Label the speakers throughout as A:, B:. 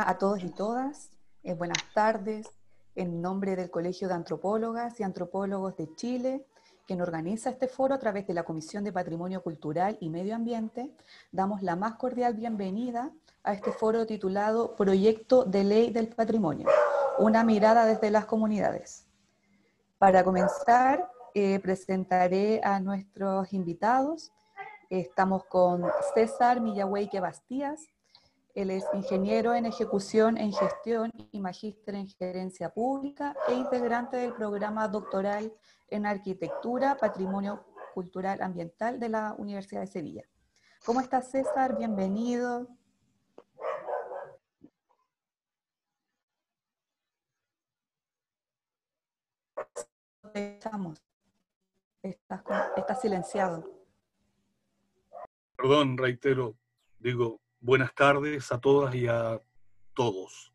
A: A todos y todas, buenas tardes. En nombre del Colegio de Antropólogas y Antropólogos de Chile, quien organiza este foro a través de la Comisión de Patrimonio Cultural y Medio Ambiente, damos la más cordial bienvenida a este foro titulado Proyecto de Ley del Patrimonio, una mirada desde las comunidades. Para comenzar, presentaré a nuestros invitados. Estamos con César Millahueque Bastías. Él es ingeniero en ejecución en gestión y magíster en gerencia pública e integrante del programa doctoral en arquitectura, patrimonio cultural ambiental de la Universidad de Sevilla. ¿Cómo estás, César? Bienvenido. Estás silenciado.
B: Perdón, reitero, digo buenas tardes a todas y a todos.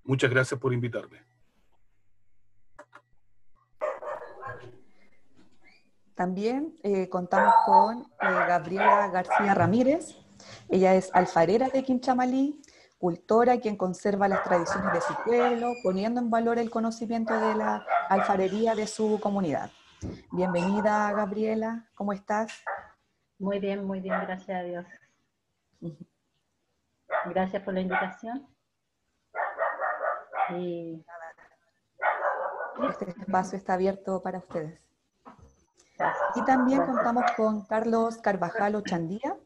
B: Muchas gracias por invitarme.
A: También contamos con Gabriela García Ramírez. Ella es alfarera de Quinchamalí, cultora quien conserva las tradiciones de su pueblo, poniendo en valor el conocimiento de la alfarería de su comunidad. Bienvenida, Gabriela, ¿cómo estás?
C: Muy bien, gracias a Dios. Gracias por la invitación. Y
A: este espacio está abierto para ustedes. Y también contamos con Carlos Carvajal Ochandía,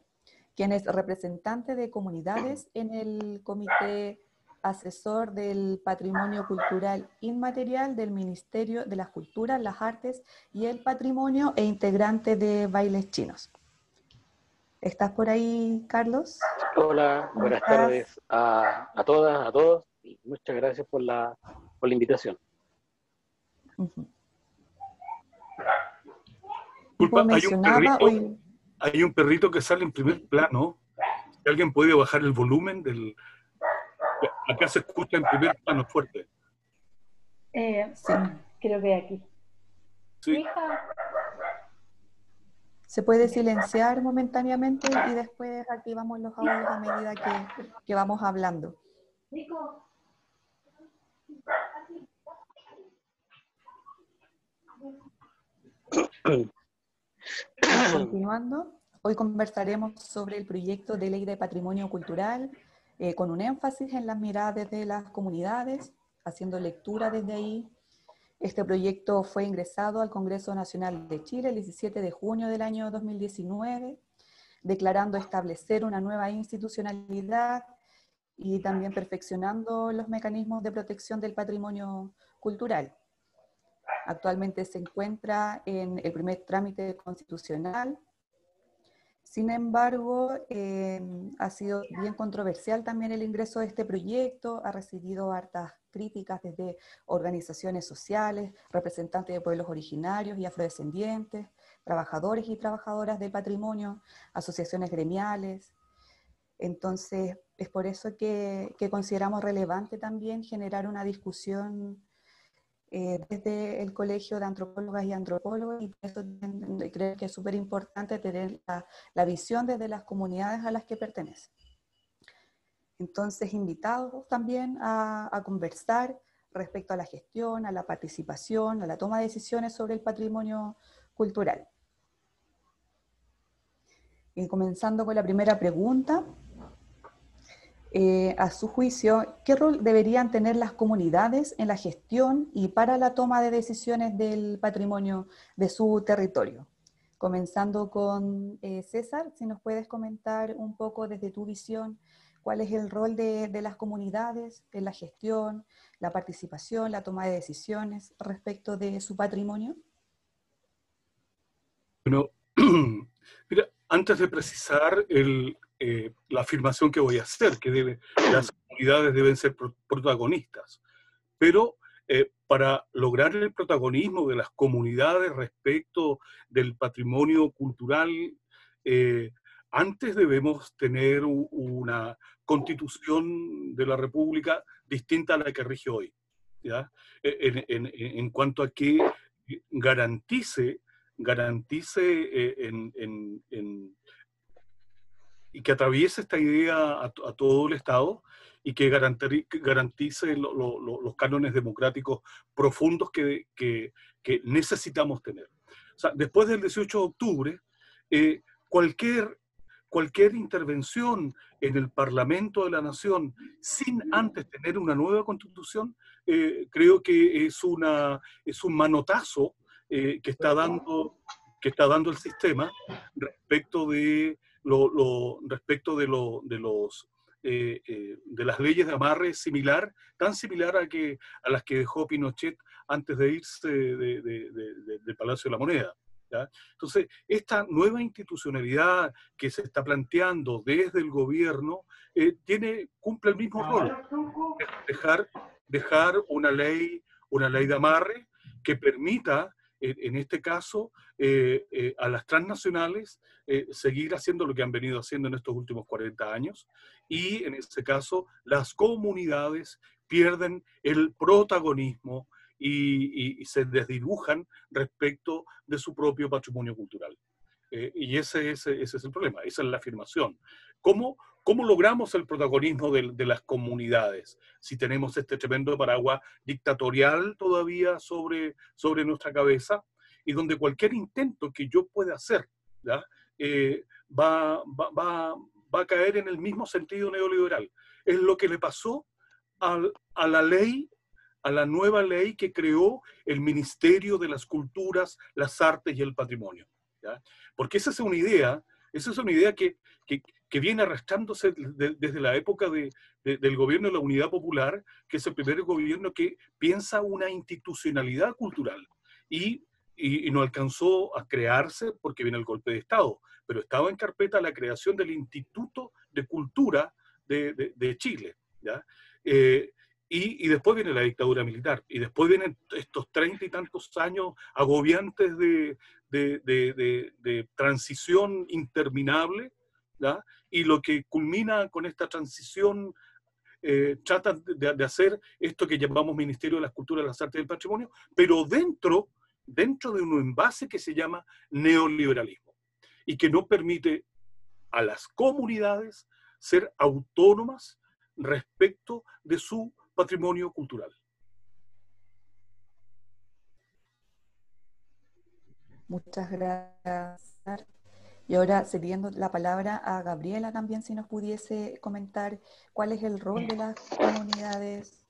A: quien es representante de comunidades en el Comité Asesor del Patrimonio Cultural Inmaterial del Ministerio de las Culturas, las Artes y el Patrimonio e integrante de Bailes Chinos. ¿Estás por ahí, Carlos?
D: Hola, buenas tardes a todas, a todos, y muchas gracias por la invitación.
B: Disculpa, hay un perrito que sale en primer plano. Si alguien puede bajar el volumen del... Acá se escucha en primer plano fuerte.
C: Sí, creo que aquí.
B: Sí.
C: Hija.
A: Se puede silenciar momentáneamente y después activamos los audios a medida que vamos hablando. Continuando, hoy conversaremos sobre el proyecto de ley de patrimonio cultural, con un énfasis en las miradas de las comunidades, haciendo lectura desde ahí. Este proyecto fue ingresado al Congreso Nacional de Chile el 17 de junio del año 2019, declarando establecer una nueva institucionalidad y también perfeccionando los mecanismos de protección del patrimonio cultural. Actualmente se encuentra en el primer trámite constitucional. Sin embargo, ha sido bien controversial también el ingreso de este proyecto, ha recibido hartas críticas desde organizaciones sociales, representantes de pueblos originarios y afrodescendientes, trabajadores y trabajadoras del patrimonio, asociaciones gremiales. Entonces, es por eso que consideramos relevante también generar una discusión desde el Colegio de Antropólogas y Antropólogos, y por eso creo que es súper importante tener la visión desde las comunidades a las que pertenecen. Entonces, invitados también a conversar respecto a la gestión, a la participación, a la toma de decisiones sobre el patrimonio cultural. Y comenzando con la primera pregunta. A su juicio, ¿qué rol deberían tener las comunidades en la gestión y para la toma de decisiones del patrimonio de su territorio? Comenzando con César, si nos puedes comentar un poco desde tu visión, ¿cuál es el rol de las comunidades en la gestión, la participación, la toma de decisiones respecto de su patrimonio?
B: Bueno, mira, antes de precisar la afirmación que voy a hacer, que las comunidades deben ser protagonistas, pero para lograr el protagonismo de las comunidades respecto del patrimonio cultural, antes debemos tener una constitución de la República distinta a la que rige hoy, ¿ya? En cuanto a que garantice que atraviese esta idea a todo el Estado y que garantice los cánones democráticos profundos que necesitamos tener. O sea, después del 18 de octubre, cualquier intervención en el Parlamento de la Nación sin antes tener una nueva constitución, creo que es un manotazo que está dando el sistema respecto de de las leyes de amarre tan similar a las que dejó Pinochet antes de irse del Palacio de la Moneda. ¿Ya? Entonces, esta nueva institucionalidad que se está planteando desde el gobierno cumple el mismo rol, dejar una ley de amarre que permita, en este caso, a las transnacionales seguir haciendo lo que han venido haciendo en estos últimos 40 años, y en ese caso las comunidades pierden el protagonismo y se desdibujan respecto de su propio patrimonio cultural. Y ese es el problema, esa es la afirmación. ¿Cómo logramos el protagonismo de las comunidades si tenemos este tremendo paraguas dictatorial todavía sobre nuestra cabeza, y donde cualquier intento que yo pueda hacer, ¿ya? Va a caer en el mismo sentido neoliberal? Es lo que le pasó a la nueva ley que creó el Ministerio de las Culturas, las Artes y el Patrimonio, ¿ya? Porque esa es una idea que viene arrastrándose desde la época del gobierno de la Unidad Popular, que es el primer gobierno que piensa una institucionalidad cultural, y no alcanzó a crearse porque viene el golpe de Estado, pero estaba en carpeta la creación del Instituto de Cultura de Chile, ¿ya? Y después viene la dictadura militar, y después vienen estos 30 y tantos años agobiantes de transición interminable, ¿ya? Y lo que culmina con esta transición, tratan de hacer esto que llamamos Ministerio de las Culturas, las Artes y el Patrimonio, pero dentro de un envase que se llama neoliberalismo, y que no permite a las comunidades ser autónomas respecto de su patrimonio cultural.
A: Muchas gracias. Y ahora, cediendo la palabra a Gabriela también, si nos pudiese comentar cuál es el rol de las comunidades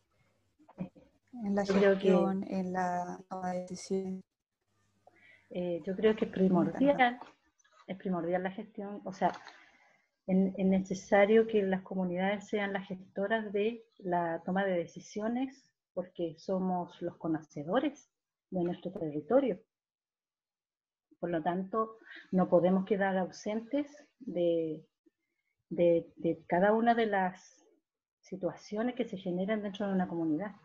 A: en la gestión, en la toma de decisiones.
C: Yo creo que es primordial la gestión, o sea, es necesario que las comunidades sean las gestoras de la toma de decisiones, porque somos los conocedores de nuestro territorio. Por lo tanto, no podemos quedar ausentes de cada una de las situaciones que se generan dentro de una comunidad.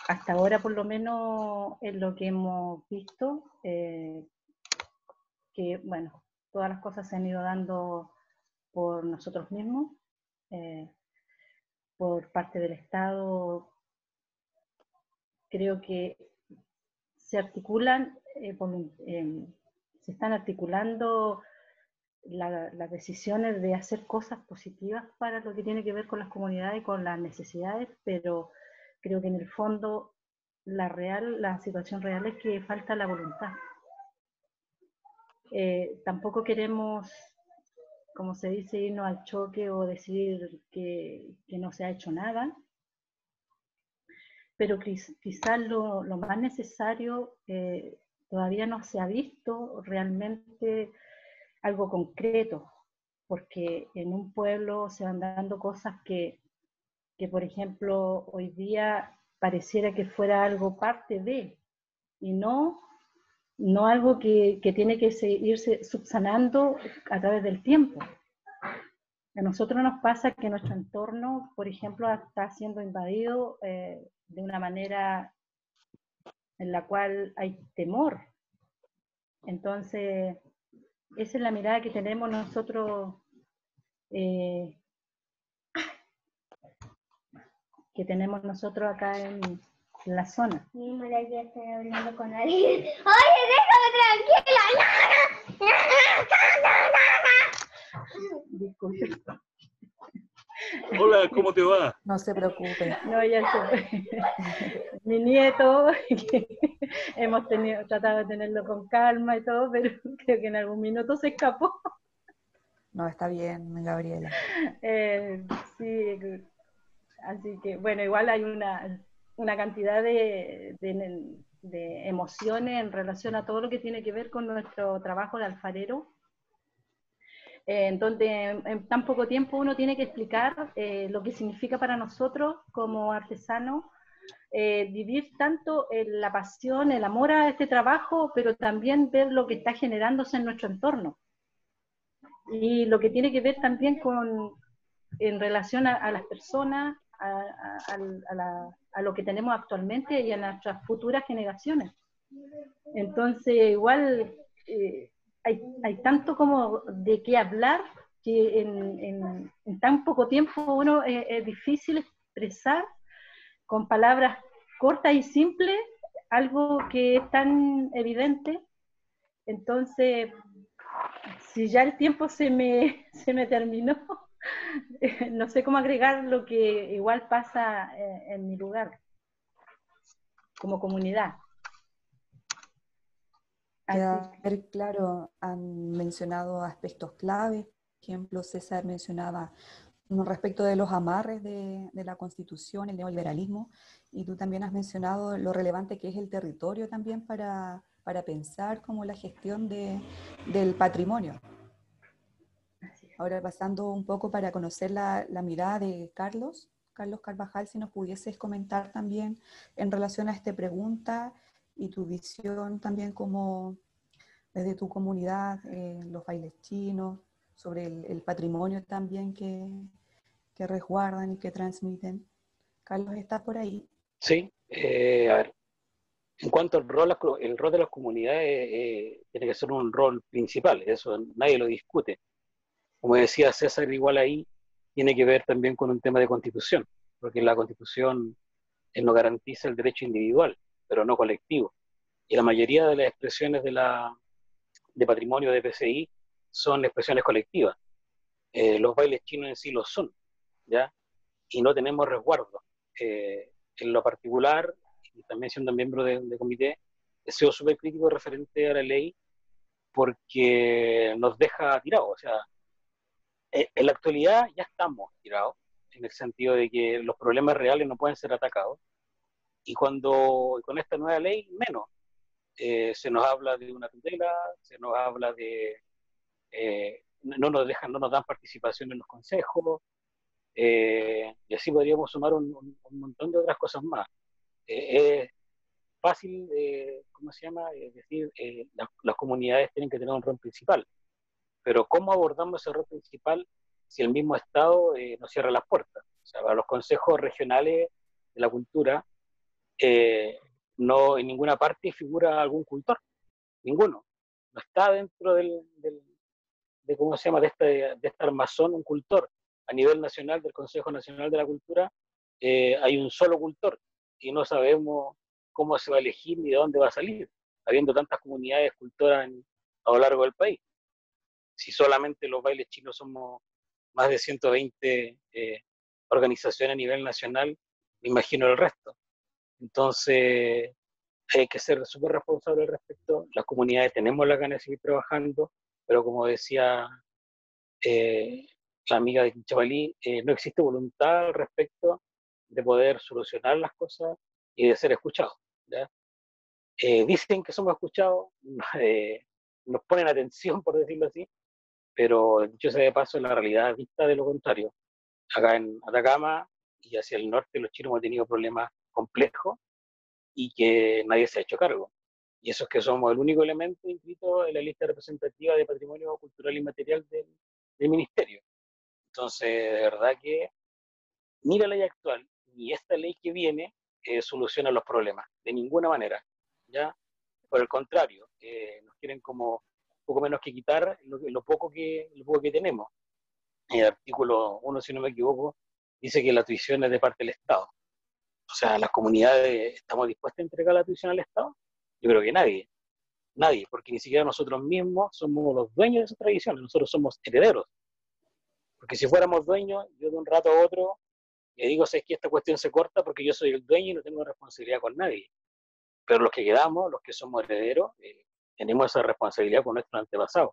C: Hasta ahora, por lo menos, en lo que hemos visto, que, bueno, todas las cosas se han ido dando por nosotros mismos, por parte del Estado. Creo que se articulan, se están articulando las decisiones de hacer cosas positivas para lo que tiene que ver con las comunidades y con las necesidades, pero creo que en el fondo la situación real es que falta la voluntad. Tampoco queremos, como se dice, irnos al choque o decir que no se ha hecho nada, pero quizás lo más necesario todavía no se ha visto realmente algo concreto, porque en un pueblo se van dando cosas que por ejemplo, hoy día pareciera que fuera algo parte de, y no algo que tiene que irse subsanando a través del tiempo. A nosotros nos pasa que nuestro entorno, por ejemplo, está siendo invadido de una manera en la cual hay temor. Entonces, esa es la mirada que tenemos nosotros, acá en la zona.
E: Mira, ya estoy hablando con alguien. ¡Oye, déjame tranquila! ¡No!
C: Disculpe.
B: Hola, ¿cómo te va?
A: No se preocupe.
C: No, ya se fue. Mi nieto, que hemos tratado de tenerlo con calma y todo, pero creo que en algún minuto se escapó.
A: No, está bien, Gabriela.
C: Sí, así que, bueno, igual hay una cantidad de emociones en relación a todo lo que tiene que ver con nuestro trabajo de alfarero, en donde en tan poco tiempo uno tiene que explicar lo que significa para nosotros como artesanos vivir tanto la pasión, el amor a este trabajo, pero también ver lo que está generándose en nuestro entorno. Y lo que tiene que ver también en relación a las personas, a lo que tenemos actualmente y a nuestras futuras generaciones. Entonces, igual hay tanto como de qué hablar que en tan poco tiempo uno es difícil expresar con palabras cortas y simples algo que es tan evidente. Entonces, si ya el tiempo se me terminó, no sé cómo agregar lo que igual pasa en mi lugar, como comunidad.
A: Queda claro, han mencionado aspectos clave. Por ejemplo, César mencionaba respecto de los amarres de la Constitución, el neoliberalismo, y tú también has mencionado lo relevante que es el territorio también para pensar como la gestión del patrimonio. Ahora pasando un poco para conocer la mirada de Carlos Carvajal, si nos pudieses comentar también en relación a esta pregunta y tu visión también como desde tu comunidad, los bailes chinos, sobre el patrimonio también que resguardan y que transmiten. Carlos, ¿estás por ahí?
D: Sí, a ver, en cuanto al rol, el rol de las comunidades tiene que ser un rol principal, eso nadie lo discute. Como decía César, igual ahí tiene que ver también con un tema de constitución, porque la constitución nos garantiza el derecho individual, pero no colectivo. Y la mayoría de las expresiones de patrimonio de PCI son expresiones colectivas. Los bailes chinos en sí lo son, ¿ya? Y no tenemos resguardo. En lo particular, y también siendo miembro de comité, he sido súper crítico referente a la ley porque nos deja tirados. O sea, en la actualidad ya estamos tirados, en el sentido de que los problemas reales no pueden ser atacados. Y con esta nueva ley, menos. Se nos habla de una tutela, se nos habla de... no nos dan participación en los consejos, y así podríamos sumar un montón de otras cosas más. Es fácil, ¿cómo se llama? Es decir, las comunidades tienen que tener un rol principal, pero ¿cómo abordamos ese rol principal si el mismo Estado nos cierra las puertas? O sea, para los consejos regionales de la cultura, no en ninguna parte figura algún cultor, ninguno. No está dentro de ¿cómo se llama? De este armazón un cultor. A nivel nacional del Consejo Nacional de la Cultura hay un solo cultor y no sabemos cómo se va a elegir ni de dónde va a salir, habiendo tantas comunidades cultoras a lo largo del país. Si solamente los bailes chinos somos más de 120 organizaciones a nivel nacional, me imagino el resto. Entonces, hay que ser súper responsable al respecto. Las comunidades tenemos la ganas de seguir trabajando, pero como decía la amiga de Quinchabalí, no existe voluntad al respecto de poder solucionar las cosas y de ser escuchados. ¿Ya? Dicen que somos escuchados, nos ponen atención, por decirlo así, pero dicho sea de paso, la realidad dicta de lo contrario. Acá en Atacama y hacia el norte los chinos han tenido problemas complejos y que nadie se ha hecho cargo. Y eso es que somos el único elemento inscrito en la lista representativa de patrimonio cultural inmaterial del ministerio. Entonces, de verdad que ni la ley actual ni esta ley que viene soluciona los problemas, de ninguna manera. ¿Ya? Por el contrario, nos quieren como poco menos que quitar lo poco que tenemos. El artículo 1, si no me equivoco, dice que la tuición es de parte del Estado. O sea, las comunidades estamos dispuestas a entregar la tuición al Estado. Yo creo que nadie, porque ni siquiera nosotros mismos somos los dueños de esas tradiciones, nosotros somos herederos. Porque si fuéramos dueños, yo de un rato a otro le digo, sé que esta cuestión se corta porque yo soy el dueño y no tengo responsabilidad con nadie. Pero los que quedamos, los que somos herederos, tenemos esa responsabilidad con nuestros antepasados.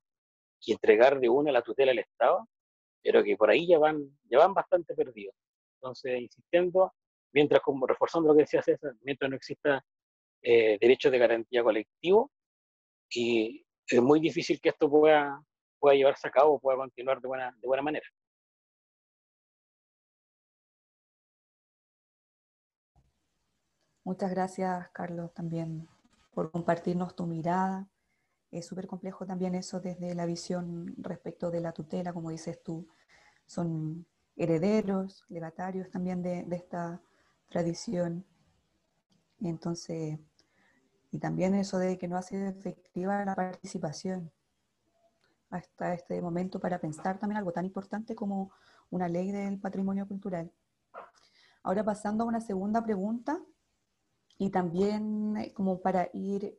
D: Y entregar de una la tutela al Estado, pero que por ahí ya van bastante perdidos. Entonces, insistiendo, mientras, como reforzando lo que decía César, mientras no exista derechos de garantía colectivo, y es muy difícil que esto pueda llevarse a cabo, pueda continuar de buena manera.
A: Muchas gracias, Carlos, también por compartirnos tu mirada. Es súper complejo también eso desde la visión respecto de la tutela, como dices tú, son herederos, legatarios también de esta tradición. Y entonces, y también eso de que no ha sido efectiva la participación hasta este momento para pensar también algo tan importante como una ley del patrimonio cultural. Ahora pasando a una segunda pregunta, y también como para ir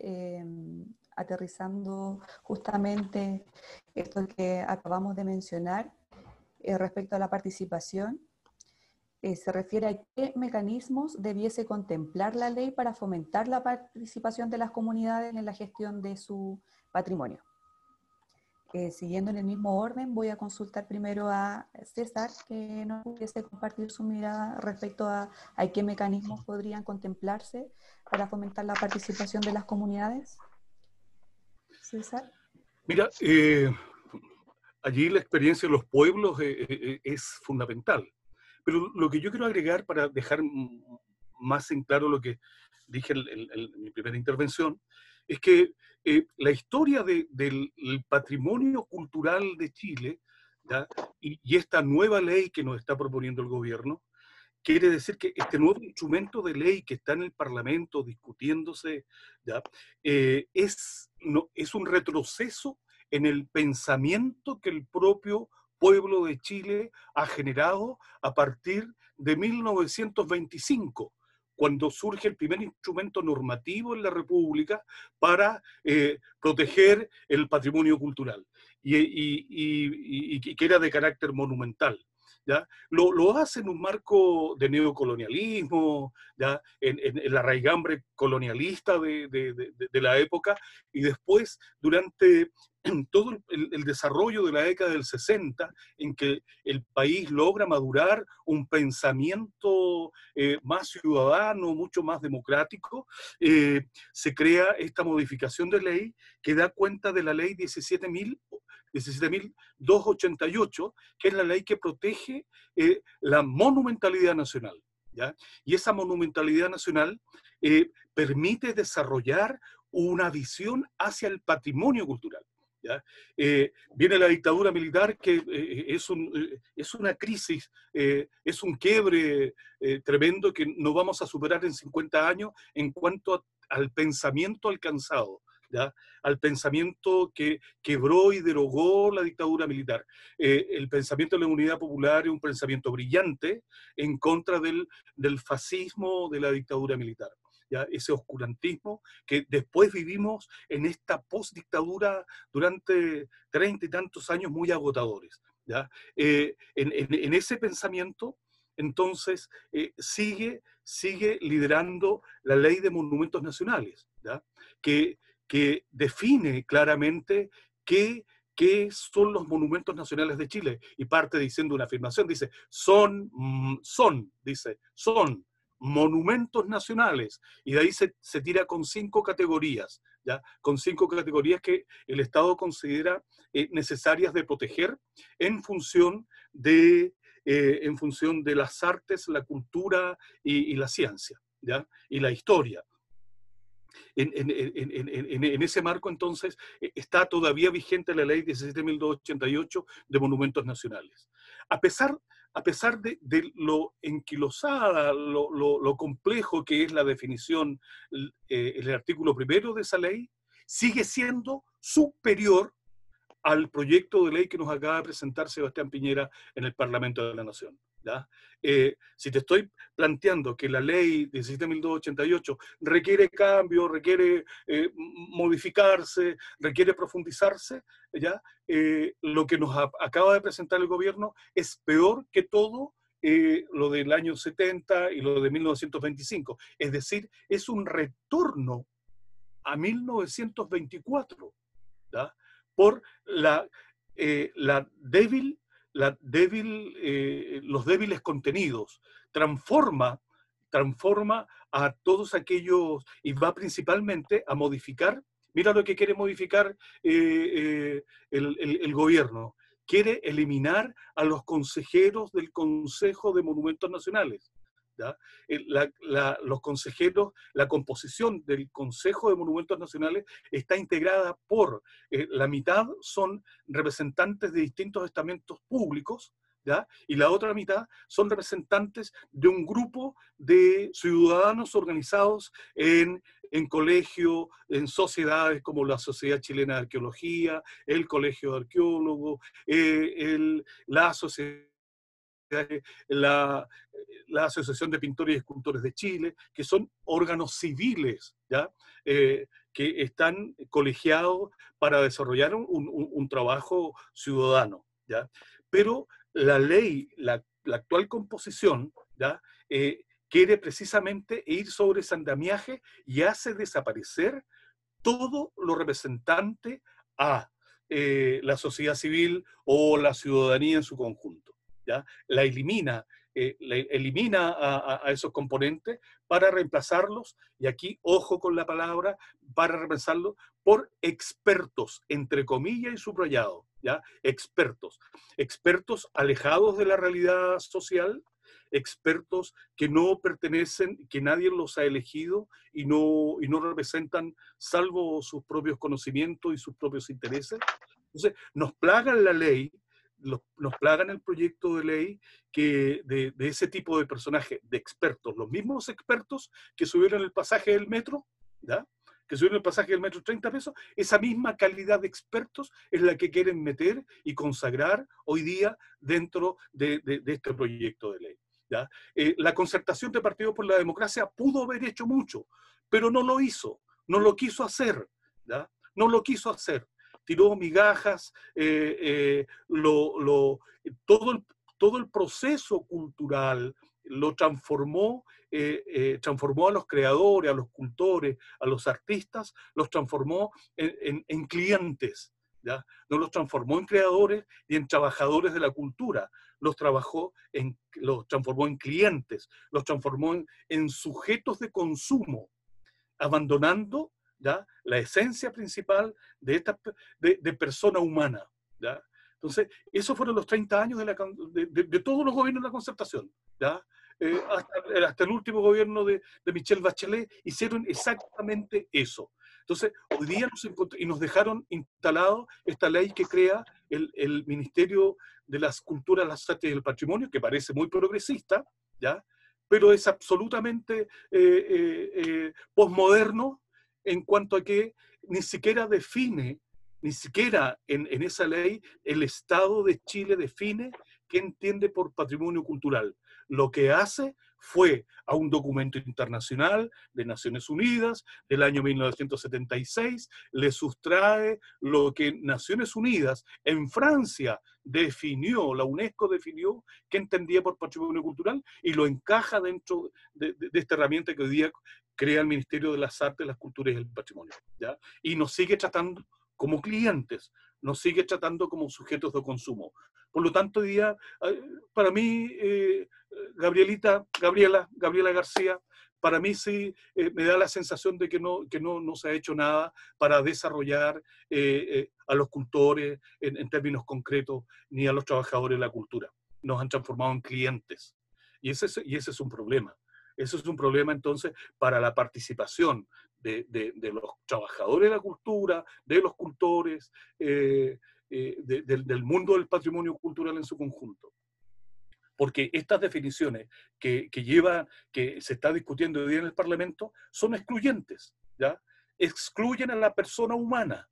A: aterrizando justamente esto que acabamos de mencionar respecto a la participación, se refiere a qué mecanismos debiese contemplar la ley para fomentar la participación de las comunidades en la gestión de su patrimonio. Siguiendo en el mismo orden, voy a consultar primero a César, que nos pudiese compartir su mirada respecto a qué mecanismos podrían contemplarse para fomentar la participación de las comunidades. César.
B: Mira, allí la experiencia de los pueblos es fundamental. Pero lo que yo quiero agregar para dejar más en claro lo que dije en mi primera intervención, es que la historia del patrimonio cultural de Chile, ¿ya? Y esta nueva ley que nos está proponiendo el gobierno, quiere decir que este nuevo instrumento de ley que está en el Parlamento discutiéndose, ¿ya? Es un retroceso en el pensamiento que el propio pueblo de Chile ha generado a partir de 1925, cuando surge el primer instrumento normativo en la República para proteger el patrimonio cultural, y que era de carácter monumental. ¿Ya? Lo hace en un marco de neocolonialismo, ¿ya? En la raigambre colonialista de la época, y después durante todo el desarrollo de la década del 60, en que el país logra madurar un pensamiento más ciudadano, mucho más democrático, se crea esta modificación de ley que da cuenta de la ley 17.288, que es la ley que protege la monumentalidad nacional, ¿ya? Y esa monumentalidad nacional permite desarrollar una visión hacia el patrimonio cultural, ¿ya? Viene la dictadura militar, que es una crisis, es un quiebre tremendo que no vamos a superar en 50 años en cuanto al pensamiento alcanzado, ¿ya? Al pensamiento que quebró y derogó la dictadura militar. El pensamiento de la Unidad Popular es un pensamiento brillante en contra del fascismo de la dictadura militar, ¿ya? Ese oscurantismo que después vivimos en esta postdictadura durante 30 y tantos años muy agotadores, ¿ya? En ese pensamiento, entonces, sigue liderando la ley de monumentos nacionales, ¿ya? Que define claramente qué son los monumentos nacionales de Chile, y parte diciendo una afirmación, dice, son monumentos nacionales, y de ahí se tira con 5 categorías, ¿ya? Con 5 categorías que el Estado considera necesarias de proteger en función de las artes, la cultura y la ciencia, ¿ya? Y la historia. En ese marco, entonces, está todavía vigente la ley 17.288 de monumentos nacionales. A pesar de lo enquilosada, lo complejo que es la definición, el artículo primero de esa ley, sigue siendo superior al proyecto de ley que nos acaba de presentar Sebastián Piñera en el Parlamento de la Nación. ¿ya? Si te estoy planteando que la ley 17.288 requiere cambio, requiere modificarse, requiere profundizarse, ¿ya? Lo que nos acaba de presentar el gobierno es peor que todo lo del año 70 y lo de 1925. Es decir, es un retorno a 1924, ¿ya? Por los débiles contenidos, transforma a todos aquellos, y va principalmente a modificar, mira lo que quiere modificar el gobierno, quiere eliminar a los consejeros del Consejo de Monumentos Nacionales. ¿Ya? Los consejeros, la composición del Consejo de Monumentos Nacionales está integrada por la mitad son representantes de distintos estamentos públicos, ¿ya? Y la otra mitad son representantes de un grupo de ciudadanos organizados en colegios, en sociedades como la Sociedad Chilena de Arqueología, el Colegio de Arqueólogos, la Sociedad la, la Asociación de Pintores y Escultores de Chile, que son órganos civiles, ¿ya? Que están colegiados para desarrollar un trabajo ciudadano, ¿ya? Pero la ley, la actual composición, ¿ya? Quiere precisamente ir sobre ese andamiaje y hace desaparecer todo lo representante a la sociedad civil o la ciudadanía en su conjunto, ¿ya? Elimina a esos componentes para reemplazarlos, y aquí, ojo con la palabra, para reemplazarlos por expertos, entre comillas y subrayado, ¿ya? Expertos alejados de la realidad social, expertos que no pertenecen, que nadie los ha elegido y no representan salvo sus propios conocimientos y sus propios intereses. Entonces, nos plagan la ley, nos plagan el proyecto de ley de ese tipo de personajes, de expertos, los mismos expertos que subieron el pasaje del metro, ¿ya? Que subieron el pasaje del metro 30 pesos, esa misma calidad de expertos es la que quieren meter y consagrar hoy día dentro de este proyecto de ley, ¿ya? La Concertación de Partidos por la Democracia pudo haber hecho mucho, pero no lo hizo, no lo quiso hacer, ¿ya? No lo quiso hacer. Tiró migajas, todo el proceso cultural lo transformó, transformó a los creadores, a los cultores, a los artistas, los transformó en clientes, ¿ya? No los transformó en creadores y en trabajadores de la cultura, los transformó en clientes, los transformó en sujetos de consumo, abandonando, ¿ya?, la esencia principal de persona humana, ¿ya? Entonces, esos fueron los 30 años de todos los gobiernos de la Concertación, ¿ya? Hasta el último gobierno de Michelle Bachelet hicieron exactamente eso. Entonces, hoy día nos dejaron instalado esta ley que crea el Ministerio de las Culturas, las Artes y el Patrimonio, que parece muy progresista, ¿ya?, pero es absolutamente posmoderno en cuanto a que ni siquiera define, ni siquiera en esa ley, el Estado de Chile define qué entiende por patrimonio cultural. Lo que hace fue a un documento internacional de Naciones Unidas del año 1976, le sustrae lo que Naciones Unidas en Francia definió, la UNESCO definió qué entendía por patrimonio cultural, y lo encaja dentro de esta herramienta que hoy día crea el Ministerio de las Artes, las Culturas y el Patrimonio, ¿ya? Y nos sigue tratando como clientes, nos sigue tratando como sujetos de consumo. Por lo tanto, hoy día, para mí, Gabriela García, para mí sí me da la sensación de que no se ha hecho nada para desarrollar a los cultores en términos concretos, ni a los trabajadores de la cultura. Nos han transformado en clientes. Y ese es un problema. Eso es un problema, entonces, para la participación de los trabajadores de la cultura, de los cultores, del mundo del patrimonio cultural en su conjunto. Porque estas definiciones que se está discutiendo hoy día en el Parlamento son excluyentes, ¿ya? Excluyen a la persona humana,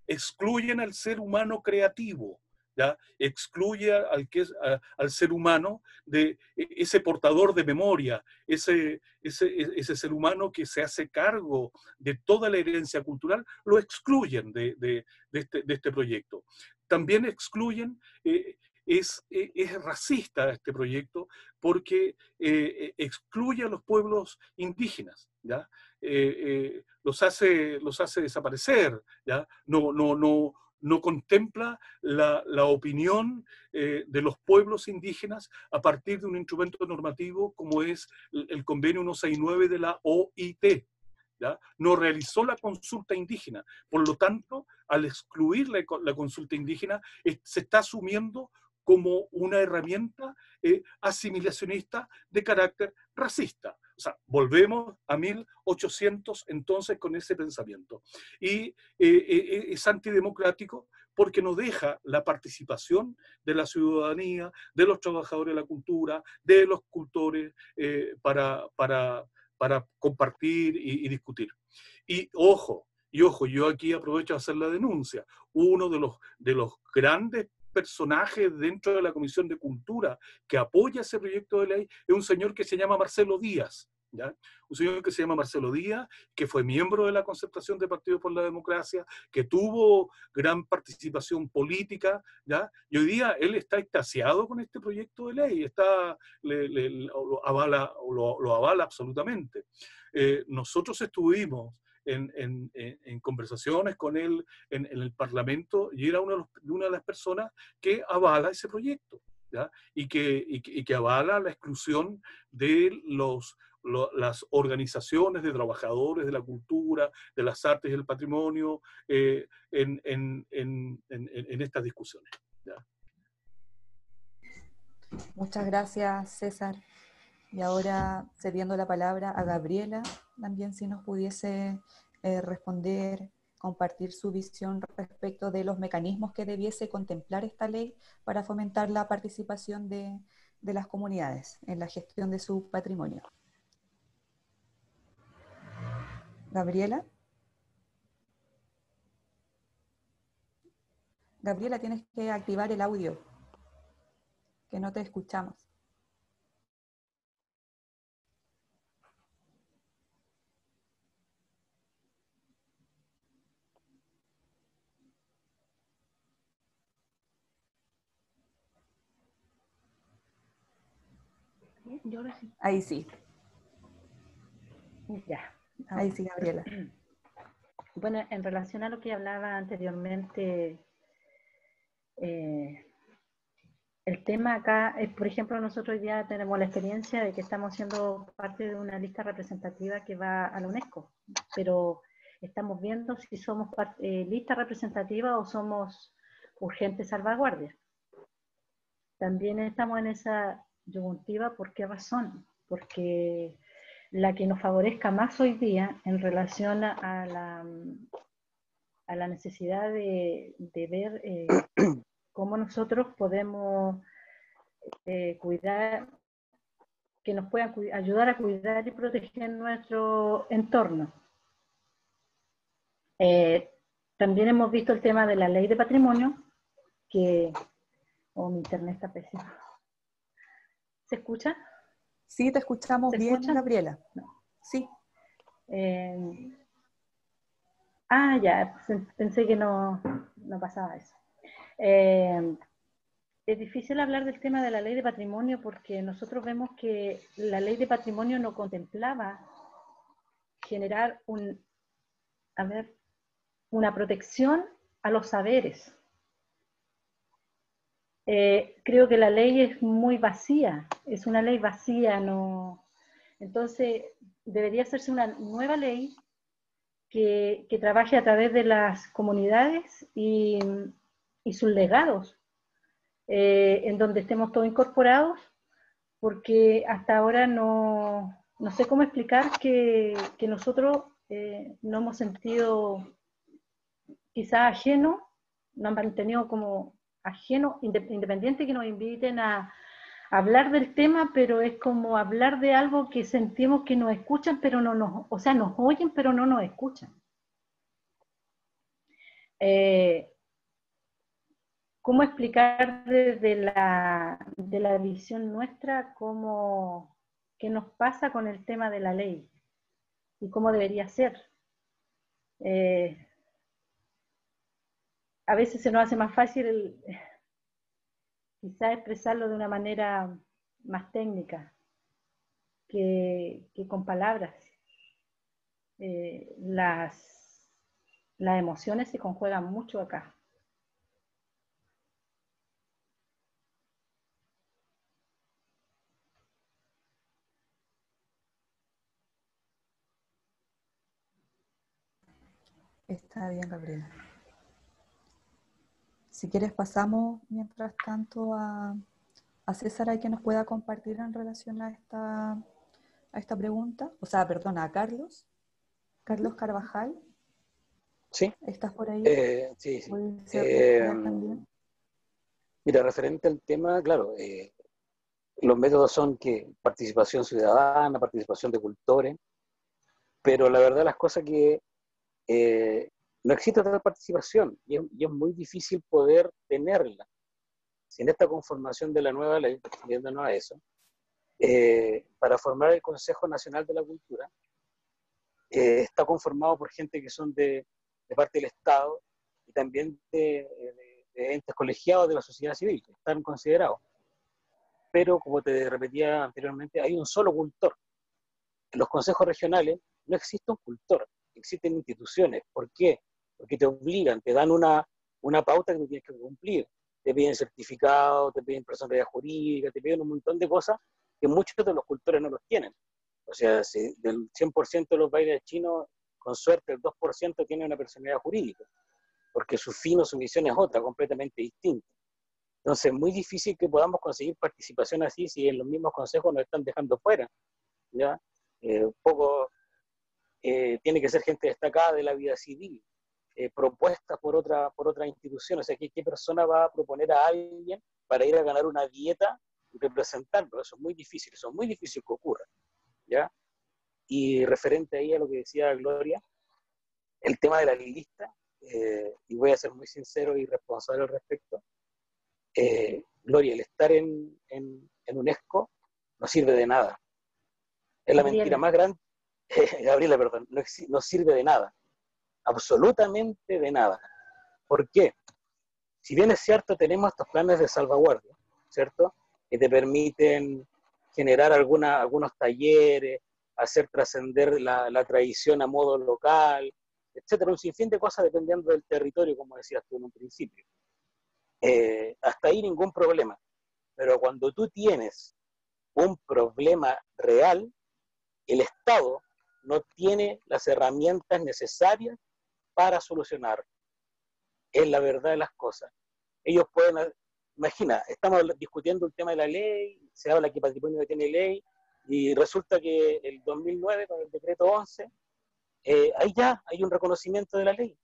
B: excluyen al ser humano creativo, ¿ya? Excluye al ser humano de ese portador de memoria, ese ser humano que se hace cargo de toda la herencia cultural, lo excluyen de este proyecto. También excluyen, es racista este proyecto porque excluye a los pueblos indígenas, ¿ya? Los hace desaparecer, ¿ya? No contempla la opinión de los pueblos indígenas a partir de un instrumento normativo como es el convenio 169 de la OIT. ¿Ya? No realizó la consulta indígena. Por lo tanto, al excluir la consulta indígena, se está asumiendo como una herramienta asimilacionista de carácter racista. O sea, volvemos a 1800 entonces con ese pensamiento. Y es antidemocrático porque no deja la participación de la ciudadanía, de los trabajadores de la cultura, de los cultores, para compartir y discutir. Y ojo, yo aquí aprovecho a hacer la denuncia. Uno de los grandes personajes dentro de la Comisión de Cultura que apoya ese proyecto de ley es un señor que se llama Marcelo Díaz, ¿ya? Un señor que se llama Marcelo Díaz, que fue miembro de la concertación de Partido por la Democracia, que tuvo gran participación política, ¿ya? Y hoy día él está extasiado con este proyecto de ley, lo avala absolutamente. Nosotros estuvimos en conversaciones con él en el Parlamento y era una de las personas que avala ese proyecto, ¿ya? Y que avala la exclusión de las organizaciones de trabajadores de la cultura, de las artes y el patrimonio en estas discusiones, ¿ya?
A: Muchas gracias, César. Y ahora cediendo la palabra a Gabriela, también si nos pudiese responder, compartir su visión respecto de los mecanismos que debiese contemplar esta ley para fomentar la participación de las comunidades en la gestión de su patrimonio. Gabriela. Gabriela, tienes que activar el audio, que no te escuchamos.
C: Yo ahora sí.
A: Ahí sí.
C: Ya.
A: Ahí sí, Gabriela.
C: Bueno, en relación a lo que hablaba anteriormente, el tema acá, por ejemplo, nosotros ya tenemos la experiencia de que estamos siendo parte de una lista representativa que va a la UNESCO, pero estamos viendo si somos lista representativa o somos urgente salvaguardia. También estamos en esa disyuntiva. ¿Por qué razón? Porque la que nos favorezca más hoy día en relación a la necesidad de ver cómo nosotros podemos cuidar, que nos puedan ayudar a cuidar y proteger nuestro entorno. También hemos visto el tema de la ley de patrimonio, que... mi internet está pésimo. ¿Se escucha?
A: Sí, te escuchamos bien, escucha? Gabriela.
C: No.
A: Sí.
C: Ya, pensé que no pasaba eso. Es difícil hablar del tema de la ley de patrimonio porque nosotros vemos que la ley de patrimonio no contemplaba generar una protección a los saberes. Creo que la ley es muy vacía, es una ley vacía, no. Entonces debería hacerse una nueva ley que trabaje a través de las comunidades y sus legados, en donde estemos todos incorporados, porque hasta ahora no sé cómo explicar que nosotros no hemos sentido quizá ajeno, nos han mantenido como ajeno, independiente que nos inviten a hablar del tema, pero es como hablar de algo que sentimos que nos escuchan, pero no nos, o sea, nos oyen, pero no nos escuchan. ¿cómo explicar desde de la visión nuestra qué nos pasa con el tema de la ley y cómo debería ser? A veces se nos hace más fácil quizá expresarlo de una manera más técnica que con palabras. Las emociones se conjuegan mucho acá.
A: Está bien, Gabriela. Si quieres pasamos, mientras tanto, a César, a que nos pueda compartir en relación a esta pregunta. O sea, perdona, a Carlos. Carlos Carvajal.
D: ¿Sí?
A: ¿Estás por ahí?
D: Sí, sí.
A: ¿Puedes ser también?
D: Mira, referente al tema, claro, los métodos son que participación ciudadana, participación de cultores, pero la verdad las cosas que no existe tal participación y es muy difícil poder tenerla. Sin esta conformación de la nueva ley, refiriéndonos a eso, para formar el Consejo Nacional de la Cultura, está conformado por gente que son de parte del Estado y también de entes colegiados de la sociedad civil, que están considerados. Pero, como te repetía anteriormente, hay un solo cultor. En los consejos regionales no existe un cultor, existen instituciones. ¿Por qué? Porque te obligan, te dan una pauta que tú tienes que cumplir. Te piden certificado, te piden personalidad jurídica, te piden un montón de cosas que muchos de los cultores no los tienen. O sea, si del 100% de los bailes chinos, con suerte el 2% tiene una personalidad jurídica, porque su fin o su misión es otra, completamente distinta. Entonces es muy difícil que podamos conseguir participación así si en los mismos consejos nos están dejando fuera, ¿ya? Tiene que ser gente destacada de la vida civil, propuesta por otra institución. O sea, ¿qué persona va a proponer a alguien para ir a ganar una dieta y representarlo? Eso es muy difícil que ocurra, ¿ya? Y referente ahí a lo que decía Gloria, el tema de la lista, y voy a ser muy sincero y responsable al respecto, Gloria, el estar en UNESCO no sirve de nada. Es la mentira más grande, Gabriela, perdón, no sirve de nada, absolutamente de nada. ¿Por qué? Si bien es cierto, tenemos estos planes de salvaguardia, ¿cierto? Que te permiten generar algunos talleres, hacer trascender la tradición a modo local, etcétera, un sinfín de cosas dependiendo del territorio, como decías tú en un principio. Hasta ahí ningún problema. Pero cuando tú tienes un problema real, el Estado no tiene las herramientas necesarias para solucionar. Es la verdad de las cosas. Ellos pueden, imagina, estamos discutiendo el tema de la ley, se habla que patrimonio tiene ley, y resulta que el 2009, con el decreto 11, ahí ya hay un reconocimiento de la ley.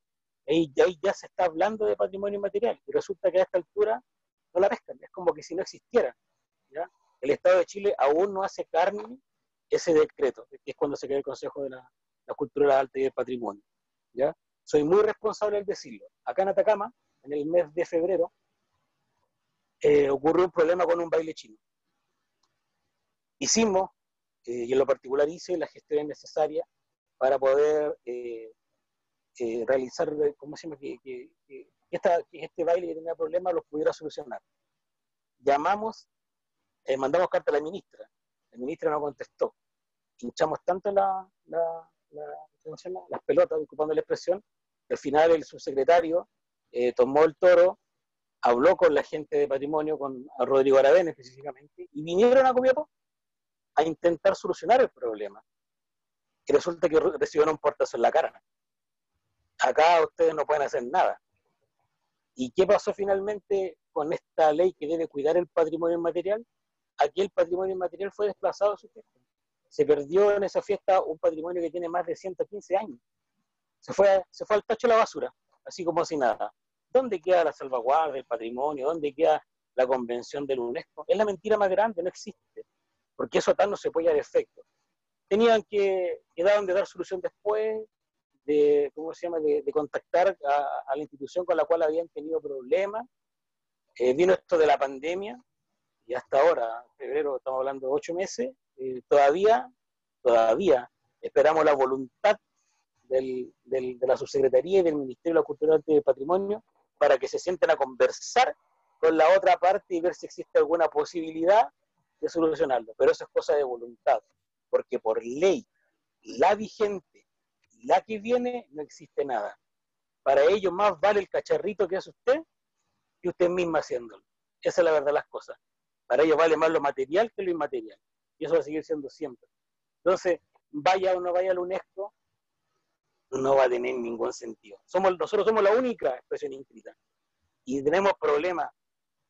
D: Ahí ya se está hablando de patrimonio inmaterial, y resulta que a esta altura no la pescan, es como que si no existiera, ¿ya? El Estado de Chile aún no hace carne ese decreto, que es cuando se crea el Consejo de la Cultura Alta y del Patrimonio, ¿ya? Soy muy responsable al decirlo. Acá en Atacama, en el mes de febrero, ocurrió un problema con un baile chino. Hicimos, y en lo particular hice, las gestiones necesarias para poder realizar, ¿cómo se llama? Que este baile que tenía problemas los pudiera solucionar. Llamamos, mandamos carta a la ministra no contestó. Hinchamos tanto las pelotas, disculpando la expresión, que al final el subsecretario tomó el toro, habló con la gente de patrimonio, con Rodrigo Aravena específicamente, y vinieron a Copiapó a intentar solucionar el problema. Y resulta que recibieron un portazo en la cara. Acá ustedes no pueden hacer nada. ¿Y qué pasó finalmente con esta ley que debe cuidar el patrimonio inmaterial? Aquí el patrimonio inmaterial fue desplazado a su fiesta. Se perdió en esa fiesta un patrimonio que tiene más de 115 años. Se fue al tacho de la basura, así como si nada. ¿Dónde queda la salvaguardia del patrimonio? ¿Dónde queda la convención del UNESCO? Es la mentira más grande, no existe. Porque eso tal no se puede dar efecto. Tenían que dar solución después de contactar a la institución con la cual habían tenido problemas, Vino esto de la pandemia y hasta ahora, en febrero, estamos hablando de 8 meses, todavía esperamos la voluntad de la Subsecretaría y del Ministerio de la Cultura, Arte y del Patrimonio para que se sienten a conversar con la otra parte y ver si existe alguna posibilidad de solucionarlo. Pero eso es cosa de voluntad, porque por ley, la vigente y la que viene, no existe nada. Para ellos más vale el cacharrito que hace usted que usted misma haciéndolo. Esa es la verdad de las cosas. Para ellos vale más lo material que lo inmaterial. Y eso va a seguir siendo siempre. Entonces, vaya o no vaya a la UNESCO, no va a tener ningún sentido. Nosotros somos la única expresión inscrita. Y tenemos problemas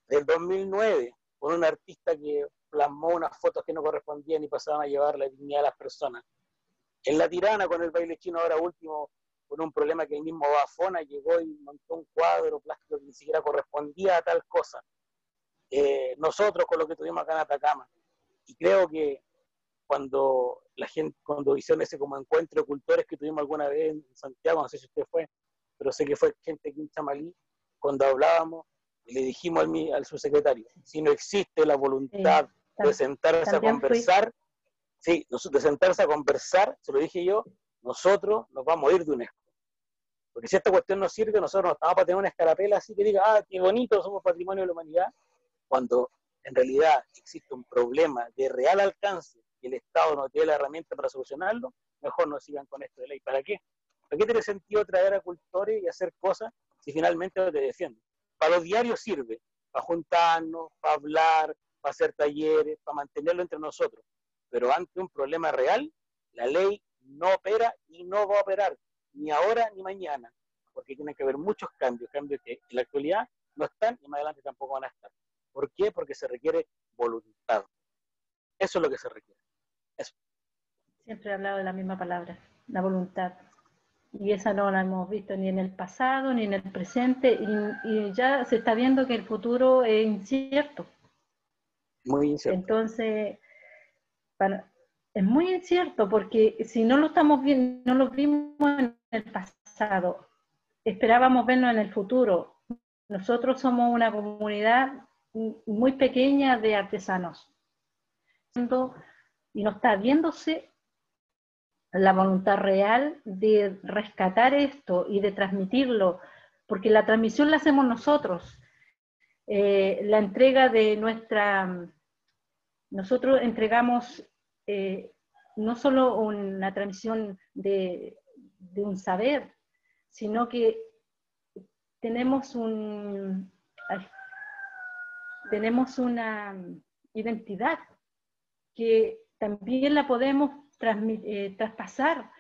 D: del 2009 con un artista que plasmó unas fotos que no correspondían y pasaban a llevar la dignidad de las personas. En La Tirana, con el baile chino ahora último, con un problema que el mismo Bafona llegó y montó un cuadro plástico que ni siquiera correspondía a tal cosa. Nosotros con lo que tuvimos acá en Atacama. Y creo que cuando hicieron ese como encuentro de cultores que tuvimos alguna vez en Santiago, no sé si usted fue, pero sé que fue gente aquí en Chamalí, cuando hablábamos, le dijimos al subsecretario, si no existe la voluntad de sentarse a conversar, de sentarse a conversar, se lo dije yo, nosotros nos vamos a ir de UNESCO. Porque si esta cuestión no sirve, nosotros no estamos para tener una escarapela así que diga, qué bonito, somos patrimonio de la humanidad, cuando en realidad existe un problema de real alcance y el Estado no tiene la herramienta para solucionarlo, mejor no sigan con esto de ley. ¿Para qué? ¿Para qué tiene sentido traer a cultores y hacer cosas si finalmente no te defienden? Para los diarios sirve, para juntarnos, para hablar, para hacer talleres, para mantenerlo entre nosotros. Pero ante un problema real, la ley no opera y no va a operar, ni ahora ni mañana, porque tiene que haber muchos cambios que en la actualidad no están y más adelante tampoco van a estar. ¿Por qué? Porque se requiere voluntad. Eso es lo que se requiere. Eso.
C: Siempre he hablado de la misma palabra, la voluntad. Y esa no la hemos visto ni en el pasado, ni en el presente, y ya se está viendo que el futuro es incierto.
D: Muy incierto.
C: Entonces, es muy incierto, porque si no lo estamos viendo, no lo vimos en el pasado, esperábamos verlo en el futuro. Nosotros somos una comunidad muy pequeña de artesanos. Y no está viéndose la voluntad real de rescatar esto y de transmitirlo, porque la transmisión la hacemos nosotros. La entrega de nosotros entregamos no solo una transmisión de un saber, sino que tenemos una identidad que también la podemos traspasar,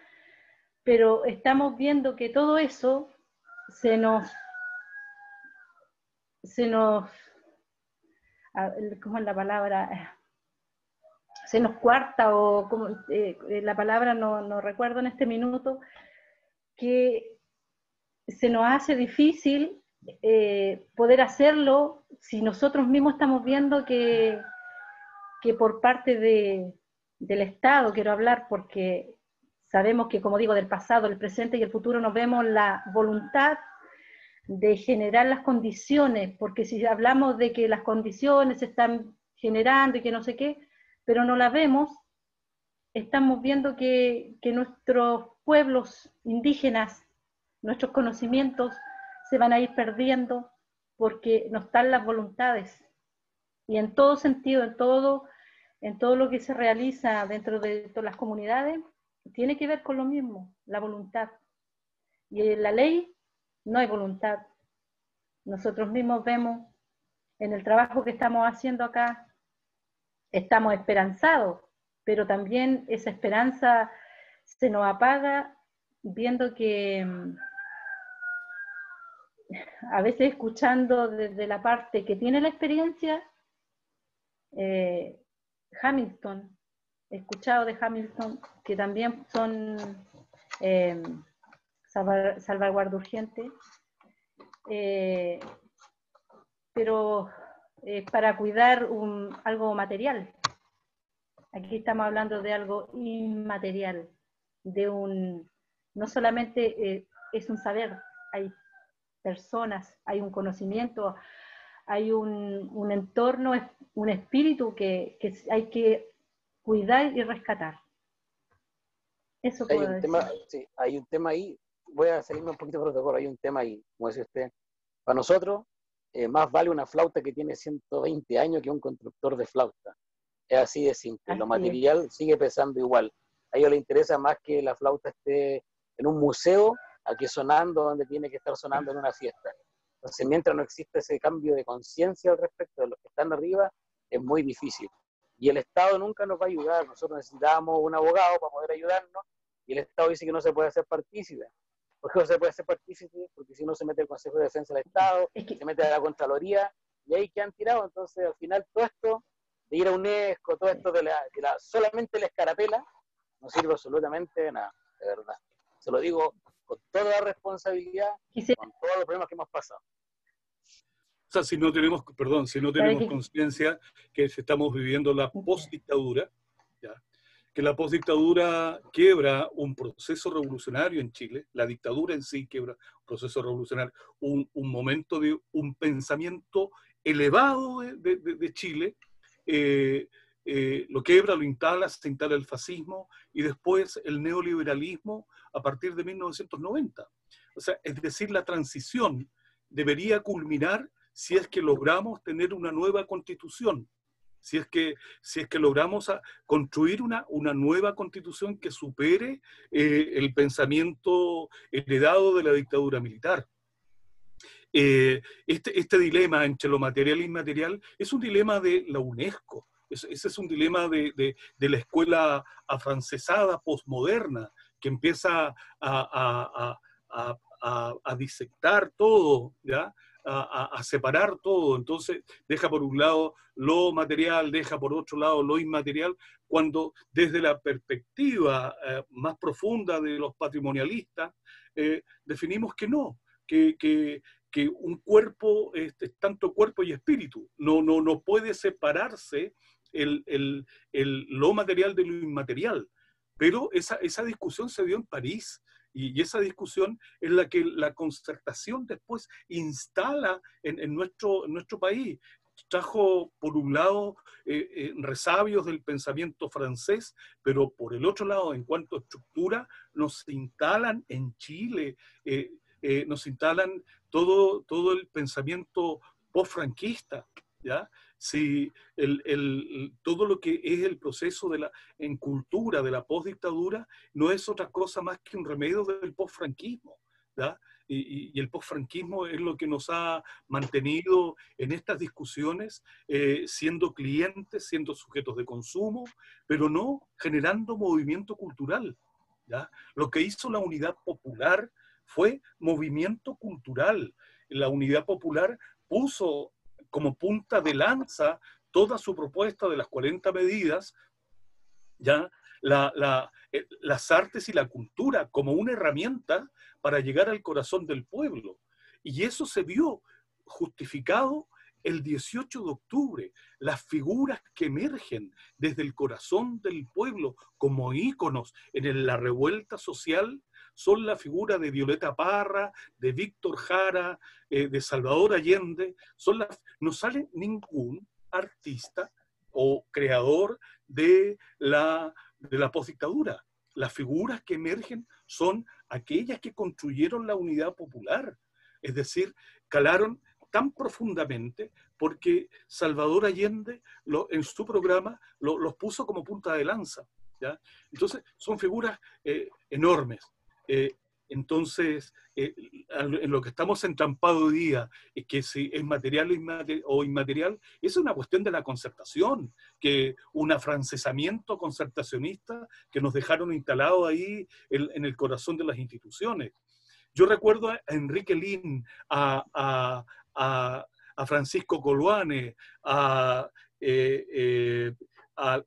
C: pero estamos viendo que todo eso ¿cómo es la palabra? Se nos cuarta, o la palabra no recuerdo en este minuto, que se nos hace difícil poder hacerlo si nosotros mismos estamos viendo que por parte del Estado, quiero hablar porque sabemos que, como digo, del pasado, el presente y el futuro no vemos la voluntad de generar las condiciones, porque si hablamos de que las condiciones se están generando y que no sé qué, pero no las vemos, estamos viendo que nuestros pueblos indígenas, nuestros conocimientos se van a ir perdiendo porque no están las voluntades. Y en todo sentido, en todo lo que se realiza dentro de todas las comunidades, tiene que ver con lo mismo, la voluntad. Y en la ley no hay voluntad. Nosotros mismos vemos en el trabajo que estamos haciendo acá, estamos esperanzados, pero también esa esperanza se nos apaga viendo que a veces escuchando desde la parte que tiene la experiencia, Hamilton, he escuchado de Hamilton, que también son salvaguarda urgente, pero para cuidar algo material. Aquí estamos hablando de algo inmaterial, no solamente es un saber, hay personas, hay un conocimiento, hay un entorno, un espíritu que hay que cuidar y rescatar. Eso
D: Hay
C: puedo
D: un
C: decir.
D: tema, sí, hay un tema ahí, voy a salirme un poquito de protocolo, hay un tema ahí, como decía usted, para nosotros más vale una flauta que tiene 120 años que un constructor de flauta. Es así de simple, lo material sigue pesando igual. A ellos les interesa más que la flauta esté en un museo a que sonando donde tiene que estar sonando en una fiesta. Entonces, mientras no exista ese cambio de conciencia al respecto de los que están arriba, es muy difícil. Y el Estado nunca nos va a ayudar. Nosotros necesitamos un abogado para poder ayudarnos y el Estado dice que no se puede hacer partícipe. ¿Por qué no se puede hacer partícipe? Porque si no se mete el Consejo de Defensa del Estado, se mete a la Contraloría y ahí quedan tirados. Entonces, al final, todo esto de ir a UNESCO, todo esto de solamente la escarapela, no sirve absolutamente de nada, de verdad. Se lo digo con toda la responsabilidad, con todos los problemas que hemos pasado.
B: O sea, si no tenemos conciencia que estamos viviendo la postdictadura, ¿ya? Que la postdictadura quiebra un proceso revolucionario en Chile, la dictadura en sí quiebra un proceso revolucionario, un momento de un pensamiento elevado de Chile, lo quiebra, lo instala, se instala el fascismo y después el neoliberalismo a partir de 1990. O sea, es decir, la transición debería culminar si es que logramos tener una nueva constitución, si es que logramos construir una nueva constitución que supere el pensamiento heredado de la dictadura militar. Este dilema entre lo material e inmaterial es un dilema de la UNESCO, ese es un dilema de la escuela afrancesada, postmoderna, que empieza a disectar todo, ¿ya? A separar todo. Entonces deja por un lado lo material, deja por otro lado lo inmaterial, cuando desde la perspectiva más profunda de los patrimonialistas definimos que no, que un cuerpo es tanto cuerpo y espíritu, no puede separarse lo material de lo inmaterial. Pero esa discusión se dio en París, y esa discusión es la que la concertación después instala en nuestro país. Trajo, por un lado, resabios del pensamiento francés, pero por el otro lado, en cuanto a estructura, nos instalan en Chile, nos instalan todo el pensamiento post-franquista, ¿ya? Si todo lo que es el proceso en cultura de la postdictadura no es otra cosa más que un remedio del postfranquismo, ¿ya? Y el postfranquismo es lo que nos ha mantenido en estas discusiones, siendo clientes, siendo sujetos de consumo, pero no generando movimiento cultural, ¿ya? Lo que hizo la Unidad Popular fue movimiento cultural. La Unidad Popular puso como punta de lanza toda su propuesta de las 40 medidas, ya las artes y la cultura como una herramienta para llegar al corazón del pueblo. Y eso se vio justificado el 18 de octubre. Las figuras que emergen desde el corazón del pueblo como íconos en la revuelta social son la figura de Violeta Parra, de Víctor Jara, de Salvador Allende. No sale ningún artista o creador de la postdictadura. Las figuras que emergen son aquellas que construyeron la Unidad Popular. Es decir, calaron tan profundamente porque Salvador Allende en su programa los puso como punta de lanza, ¿ya? Entonces, son figuras enormes. Entonces, en lo que estamos entrampados hoy día, es que si es material o inmaterial, es una cuestión de la concertación, que un afrancesamiento concertacionista que nos dejaron instalados ahí en el corazón de las instituciones. Yo recuerdo a Enrique Lin, a Francisco Coluane, a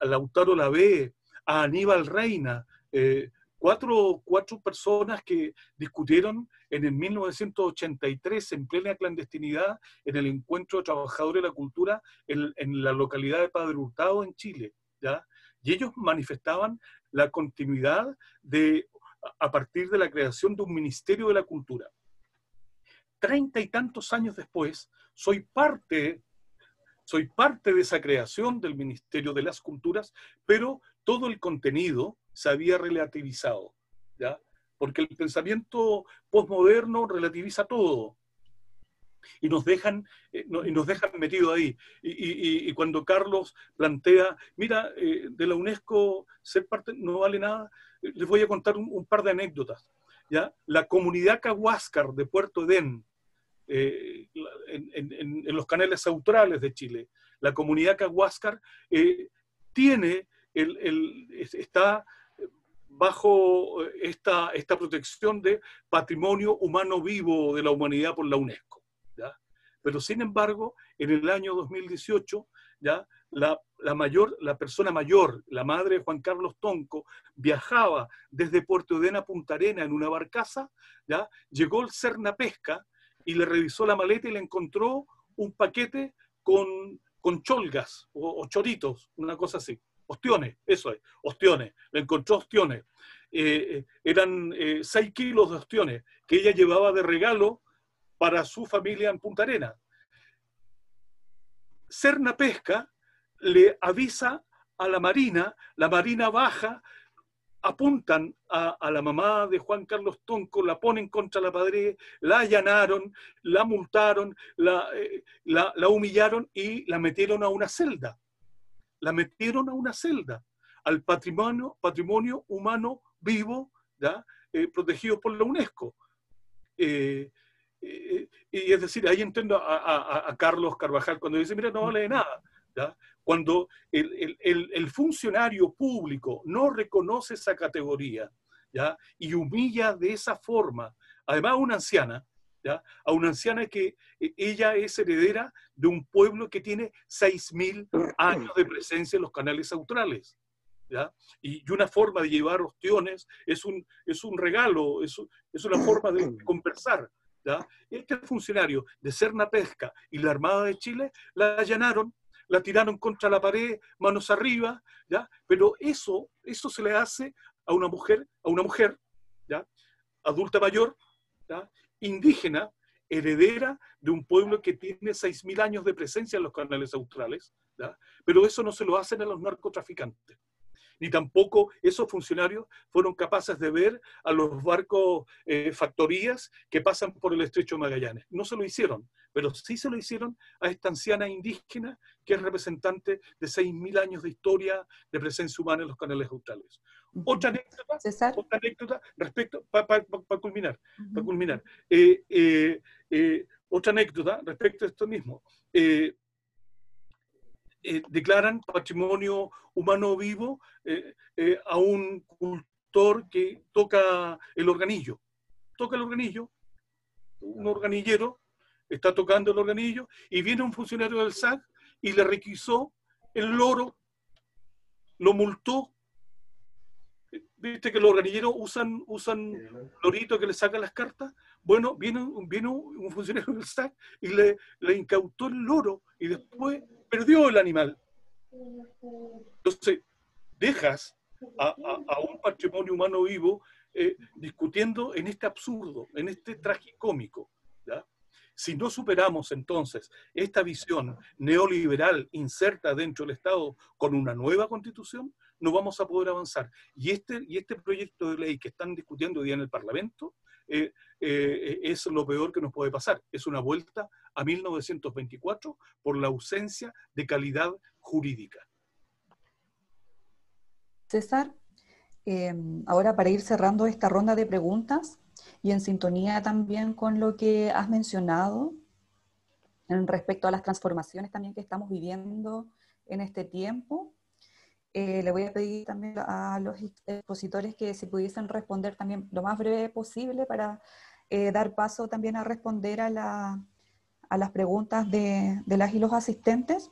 B: Lautaro Lavé, a Aníbal Reina, cuatro personas que discutieron en el 1983 en plena clandestinidad en el Encuentro de Trabajadores de la Cultura en la localidad de Padre Hurtado, en Chile, ¿ya? Y ellos manifestaban la continuidad a partir de la creación de un Ministerio de la Cultura. 30 y tantos años después, soy parte de esa creación del Ministerio de las Culturas, pero todo el contenido se había relativizado, ¿ya? Porque el pensamiento posmoderno relativiza todo y nos dejan metidos ahí. Y cuando Carlos plantea, mira, de la UNESCO ser parte no vale nada, les voy a contar un par de anécdotas, ¿ya? La comunidad Cahuáscar de Puerto Edén, en los canales australes de Chile, la comunidad Cahuáscar está bajo esta protección de patrimonio humano vivo de la humanidad por la UNESCO, ¿ya? Pero sin embargo, en el año 2018, ¿ya? La persona mayor, la madre de Juan Carlos Tonco, viajaba desde Puerto Edén a Punta Arenas en una barcaza, ¿ya? Llegó el Cernapesca y le revisó la maleta y le encontró un paquete con cholgas o choritos, una cosa así. Ostiones, eso es, ostiones. Le encontró ostiones. Eran 6 kilos de ostiones que ella llevaba de regalo para su familia en Punta Arenas. Cernapesca le avisa a la Marina baja, apuntan a la mamá de Juan Carlos Tonco, la ponen contra la pared, la allanaron, la multaron, la humillaron y la metieron a una celda. La metieron a una celda, al patrimonio humano vivo, ¿ya? Protegido por la UNESCO. Y es decir, ahí entiendo a Carlos Carvajal cuando dice, mira, no vale de nada, ¿ya? Cuando el funcionario público no reconoce esa categoría, ¿ya? Y humilla de esa forma, además a una anciana, ¿ya? A una anciana que ella es heredera de un pueblo que tiene 6.000 años de presencia en los canales australes, ¿ya? Y una forma de llevar ostiones es un regalo, es una forma de conversar, ¿ya? Este funcionario de Cernapesca y la Armada de Chile la allanaron, la tiraron contra la pared, manos arriba, ¿ya? Pero eso se le hace a una mujer, ¿ya? Adulta mayor, ¿ya? Indígena, heredera de un pueblo que tiene 6.000 años de presencia en los canales australes, ¿ya? Pero eso no se lo hacen a los narcotraficantes. Ni tampoco esos funcionarios fueron capaces de ver a los barcos factorías que pasan por el Estrecho de Magallanes. No se lo hicieron, pero sí se lo hicieron a esta anciana indígena que es representante de 6.000 años de historia de presencia humana en los canales australes. Otra anécdota respecto, para culminar, otra anécdota respecto a esto mismo. Declaran patrimonio humano vivo a un cultor que toca el organillo. Un organillero está tocando el organillo y viene un funcionario del SAC y le requisó el loro, lo multó. ¿Viste que los organilleros usan lorito que le sacan las cartas? Bueno, viene un funcionario del SAC y le incautó el loro y después perdió el animal. Entonces, dejas a un patrimonio humano vivo discutiendo en este absurdo, en este tragicómico, ¿ya? Si no superamos entonces esta visión neoliberal inserta dentro del Estado con una nueva constitución, no vamos a poder avanzar. Y este proyecto de ley que están discutiendo hoy día en el Parlamento es lo peor que nos puede pasar. Es una vuelta a 1924 por la ausencia de calidad jurídica.
A: César, ahora para ir cerrando esta ronda de preguntas y en sintonía también con lo que has mencionado en respecto a las transformaciones también que estamos viviendo en este tiempo, le voy a pedir también a los expositores que si pudiesen responder también lo más breve posible para dar paso también a responder a las preguntas de las y los asistentes.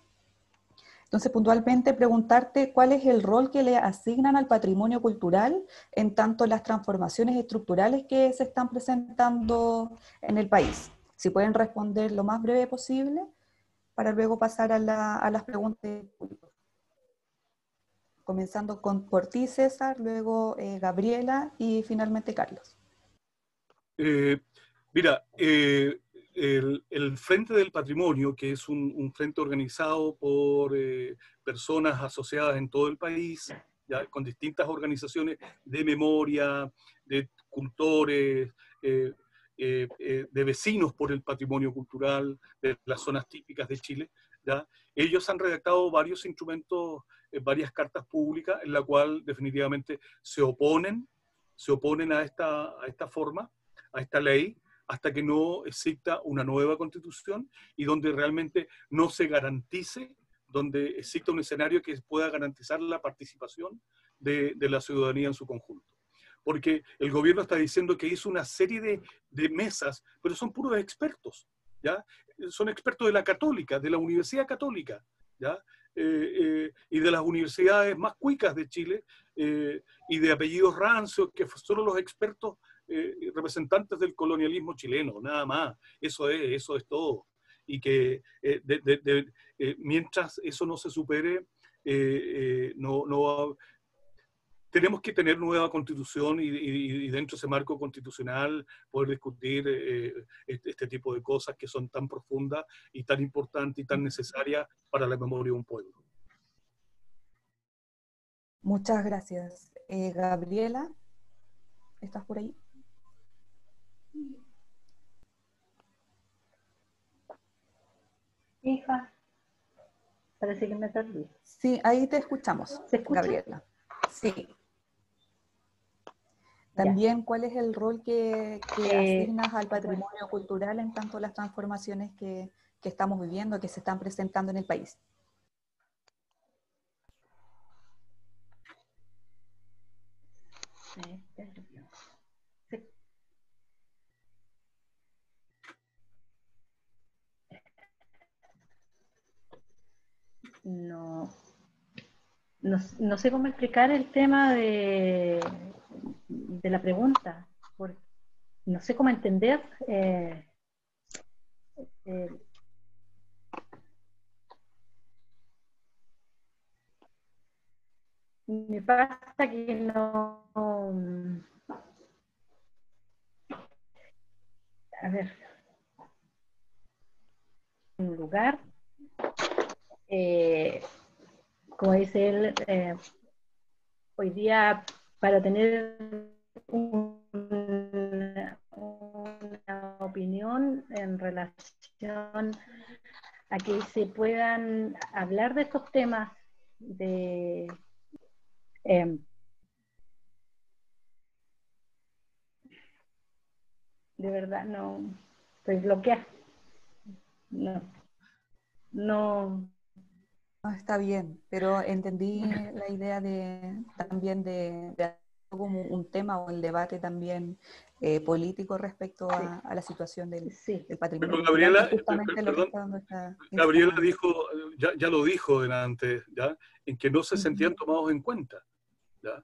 A: Entonces, puntualmente preguntarte cuál es el rol que le asignan al patrimonio cultural en tanto las transformaciones estructurales que se están presentando en el país. Si pueden responder lo más breve posible para luego pasar a las preguntas del público. Comenzando por ti, César, luego Gabriela y finalmente Carlos.
B: Mira, el Frente del Patrimonio, que es un frente organizado por personas asociadas en todo el país, ¿ya? Con distintas organizaciones de memoria, de cultores, de vecinos por el patrimonio cultural, de las zonas típicas de Chile, ¿ya? Ellos han redactado varios instrumentos, varias cartas públicas, en la cual definitivamente se oponen a esta forma, a esta ley, hasta que no exista una nueva constitución y donde realmente no se garantice, donde exista un escenario que pueda garantizar la participación de la ciudadanía en su conjunto. Porque el gobierno está diciendo que hizo una serie de mesas, pero son puros expertos, ¿ya? Son expertos de la Católica, de la Universidad Católica, ¿ya? Y de las universidades más cuicas de Chile, y de apellidos rancios, que son los expertos representantes del colonialismo chileno, nada más. Eso es todo. Y que mientras eso no se supere, tenemos que tener nueva constitución y dentro de ese marco constitucional poder discutir este tipo de cosas que son tan profundas y tan importantes y tan necesarias para la memoria de un pueblo.
A: Muchas gracias. Gabriela, ¿estás por ahí?
C: Hija, parece que me perdí.
A: Sí, ahí te escuchamos,
C: ¿Se escucha?
A: Gabriela. Sí. También, ¿cuál es el rol que asignas al patrimonio cultural en tanto a las transformaciones que estamos viviendo, que se están presentando en el país?
C: Sí. No sé cómo explicar el tema de la pregunta. No sé cómo entender. Me pasa que no. A ver. Un lugar. Como dice él, hoy día para tener una opinión en relación a que se puedan hablar de estos temas de verdad no estoy bloqueada. No.
A: Está bien, pero entendí la idea también de como un tema o el debate también político respecto a la situación del patrimonio
B: Pero
A: cultural,
B: Gabriela,
A: que justamente lo que está dando
B: Gabriela dijo, ya lo dijo delante, ¿ya? En que no se sentían tomados en cuenta, ¿ya?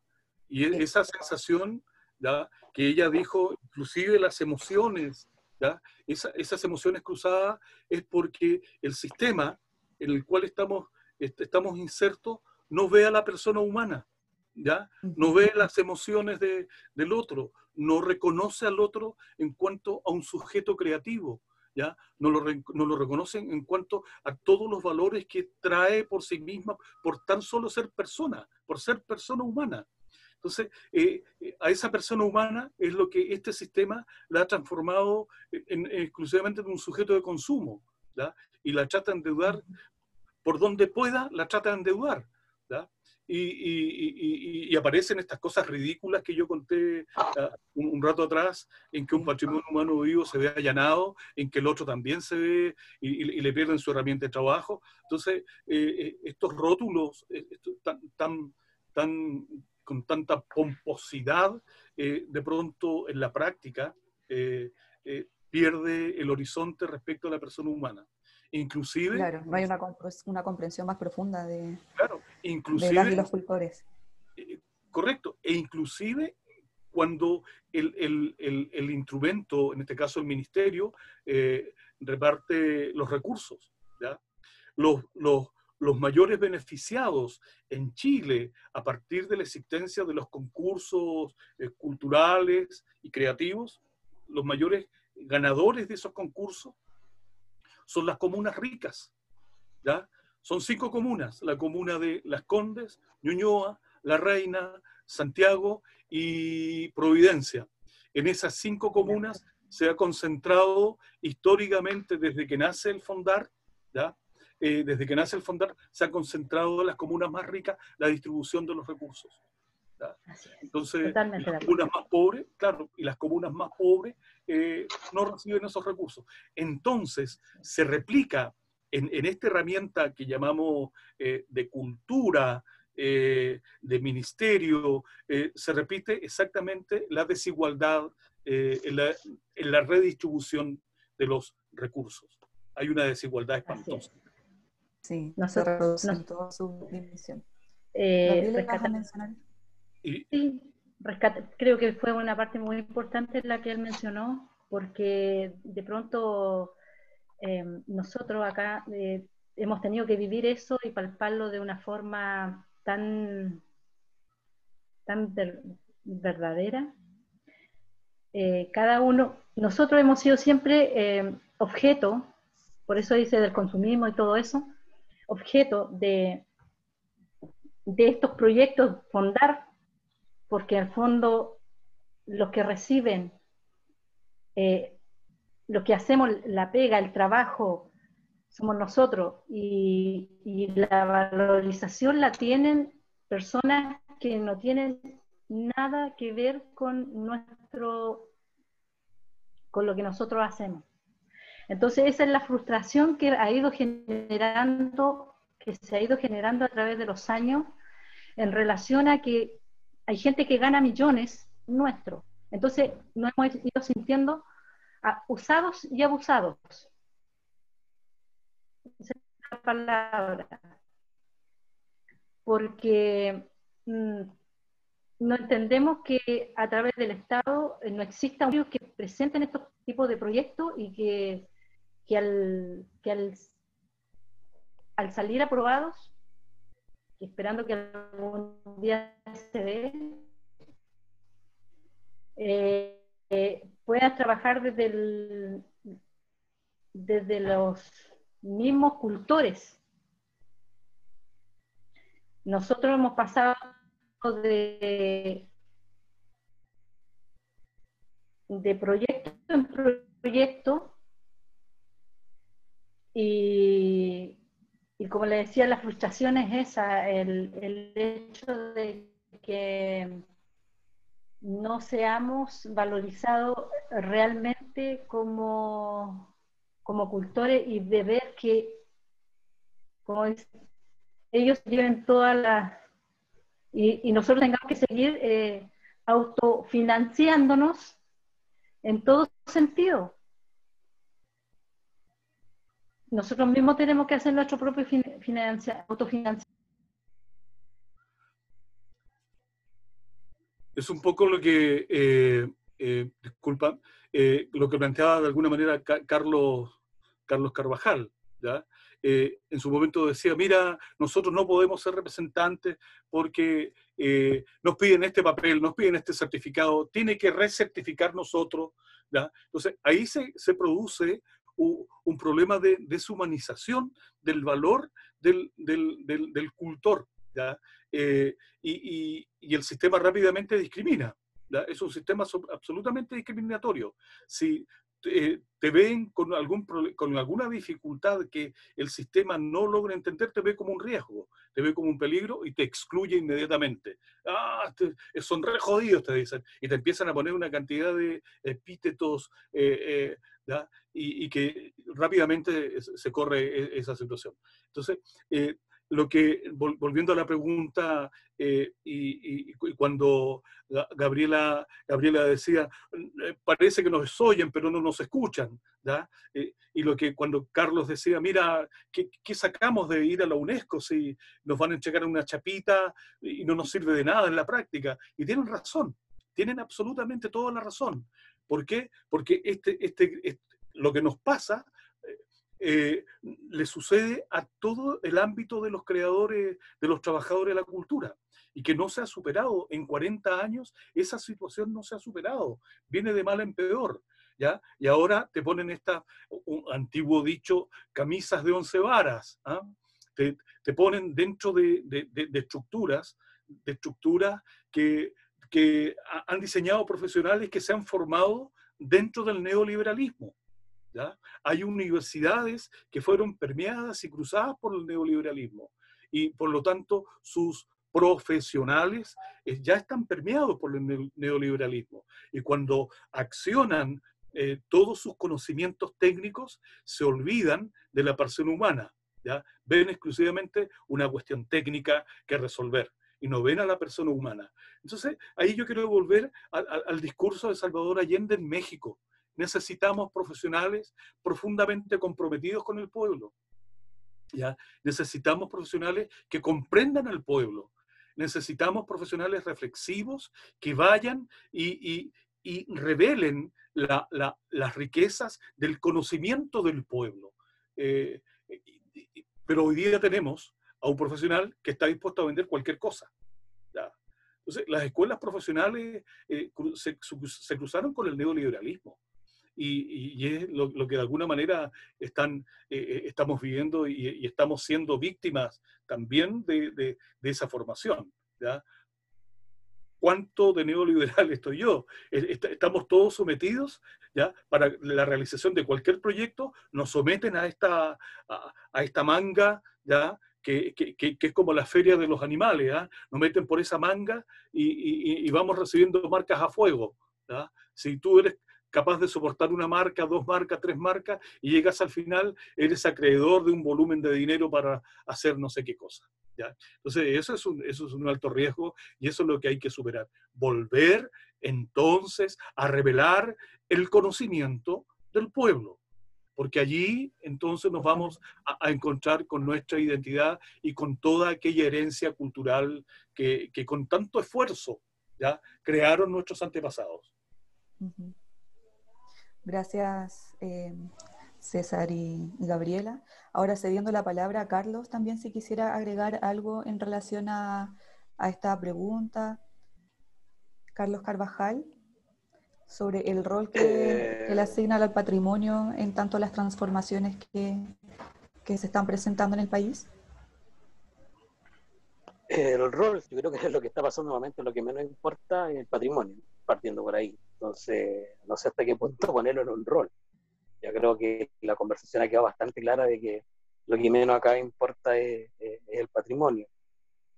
B: Y esa sensación, ¿ya? Que ella dijo, inclusive las emociones, ¿ya? Esas emociones cruzadas es porque el sistema en el cual estamos insertos no ve a la persona humana, ¿ya? No ve las emociones del otro, no reconoce al otro en cuanto a un sujeto creativo, ¿ya? No lo reconocen en cuanto a todos los valores que trae por sí misma, por tan solo ser persona, por ser persona humana. Entonces, a esa persona humana es lo que este sistema la ha transformado exclusivamente en un sujeto de consumo, ¿ya? Y la trata de endeudar por donde pueda, la trata de endeudar, ¿ya? Y aparecen estas cosas ridículas que yo conté un rato atrás, en que un patrimonio humano vivo se ve allanado, en que el otro también se ve y le pierden su herramienta de trabajo. Entonces, estos rótulos con tanta pomposidad, de pronto en la práctica pierde el horizonte respecto a la persona humana. Inclusive...
A: Claro, no hay una comprensión más profunda de
B: inclusive,
A: de los cultores.
B: Correcto, e inclusive cuando el instrumento, en este caso el ministerio, reparte los recursos, ¿ya? Los mayores beneficiados en Chile a partir de la existencia de los concursos culturales y creativos, los mayores ganadores de esos concursos son las comunas ricas, ¿ya? Son 5 comunas: la comuna de Las Condes, Ñuñoa, La Reina, Santiago y Providencia. En esas 5 comunas se ha concentrado históricamente, desde que nace el Fondar, ¿ya? Desde que nace el Fondar, se ha concentrado en las comunas más ricas la distribución de los recursos, ¿ya? Entonces, las comunas más pobres, claro, y las comunas más pobres no reciben esos recursos. Entonces, se replica en esta herramienta que llamamos de cultura, de ministerio, se repite exactamente la desigualdad en la redistribución de los recursos. Hay una desigualdad espantosa.
A: Sí, se reproduce en toda su dimensión. ¿Vas a mencionar?
C: Sí, creo que fue una parte muy importante la que él mencionó, porque de pronto nosotros acá hemos tenido que vivir eso y palparlo de una forma tan verdadera. Cada uno, nosotros hemos sido siempre objeto, por eso dice del consumismo y todo eso, objeto de estos proyectos Fondar, porque al fondo los que reciben, los que hacemos la pega, el trabajo, somos nosotros, y la valorización la tienen personas que no tienen nada que ver con lo que nosotros hacemos. Entonces esa es la frustración que se ha ido generando a través de los años en relación a que hay gente que gana millones nuestros. Entonces nos hemos ido sintiendo usados y abusados. Esa es la palabra. Porque no entendemos que a través del Estado no exista un que presenten estos tipos de proyectos y que al salir aprobados, esperando que algún día se dé, puedan trabajar desde los mismos cultores. Nosotros hemos pasado de proyecto en proyecto y como le decía, la frustración es esa, el hecho de que no seamos valorizados realmente como cultores y de ver que, como dice, ellos lleven todas las... Y nosotros tengamos que seguir autofinanciándonos en todo sentido. Nosotros mismos tenemos que hacer nuestro propio autofinanciamiento.
B: Es un poco lo que, disculpa, lo que planteaba de alguna manera Carlos Carvajal, ¿ya? En su momento decía, mira, nosotros no podemos ser representantes porque nos piden este papel, nos piden este certificado, tiene que recertificar nosotros, ¿ya? Entonces, ahí se produce un problema de deshumanización del valor del cultor, ¿ya? Y el sistema rápidamente discrimina, ¿ya? Es un sistema absolutamente discriminatorio. Si te ven con alguna dificultad que el sistema no logra entender, te ve como un riesgo, te ve como un peligro y te excluye inmediatamente. Son re jodidos, te dicen, y te empiezan a poner una cantidad de epítetos, ¿ya? Y que rápidamente se corre esa situación. Entonces, volviendo a la pregunta, y cuando Gabriela decía, parece que nos oyen, pero no nos escuchan, ¿ya? Y cuando Carlos decía, mira, ¿qué sacamos de ir a la UNESCO si nos van a entregar una chapita y no nos sirve de nada en la práctica? Y tienen razón, tienen absolutamente toda la razón. ¿Por qué? Porque lo que nos pasa le sucede a todo el ámbito de los creadores, de los trabajadores de la cultura, y que no se ha superado. En 40 años esa situación no se ha superado, viene de mal en peor. ¿ya? Y ahora te ponen un antiguo dicho, camisas de 11 varas, ¿ah? Te ponen dentro de estructuras que han diseñado profesionales que se han formado dentro del neoliberalismo, ¿ya? Hay universidades que fueron permeadas y cruzadas por el neoliberalismo y por lo tanto sus profesionales ya están permeados por el neoliberalismo y cuando accionan todos sus conocimientos técnicos se olvidan de la persona humana, ¿ya? Ven exclusivamente una cuestión técnica que resolver y no ven a la persona humana. Entonces ahí yo quiero volver al discurso de Salvador Allende en México. Necesitamos profesionales profundamente comprometidos con el pueblo, ¿ya? Necesitamos profesionales que comprendan al pueblo. Necesitamos profesionales reflexivos que vayan y revelen las riquezas del conocimiento del pueblo. Eh, pero hoy día tenemos a un profesional que está dispuesto a vender cualquier cosa, ¿ya? Entonces, las escuelas profesionales se cruzaron con el neoliberalismo. Y es lo que de alguna manera estamos viviendo y estamos siendo víctimas también de esa formación, ¿ya? ¿Cuánto de neoliberal estoy yo? Estamos todos sometidos, ¿ya? Para la realización de cualquier proyecto, nos someten a esta manga, ¿ya? Que es como la feria de los animales, ¿ya? Nos meten por esa manga y vamos recibiendo marcas a fuego, ¿ya? Si tú eres capaz de soportar una marca, 2 marcas, 3 marcas, y llegas al final, eres acreedor de un volumen de dinero para hacer no sé qué cosa, ¿ya? Entonces, eso es un alto riesgo y eso es lo que hay que superar. Volver, entonces, a revelar el conocimiento del pueblo, porque allí, entonces, nos vamos a encontrar con nuestra identidad y con toda aquella herencia cultural que con tanto esfuerzo, ¿ya? Crearon nuestros antepasados.
A: Uh-huh. Gracias, César y Gabriela. Ahora cediendo la palabra a Carlos, también si quisiera agregar algo en relación a esta pregunta. Carlos Carvajal, sobre el rol que le asigna al patrimonio en tanto las transformaciones que se están presentando en el país.
D: El rol, yo creo que es lo que está pasando en el momento, lo que menos importa es el patrimonio, partiendo por ahí. Entonces, no sé hasta qué punto ponerlo en un rol. Yo creo que la conversación ha quedado bastante clara de que lo que menos acá importa es el patrimonio.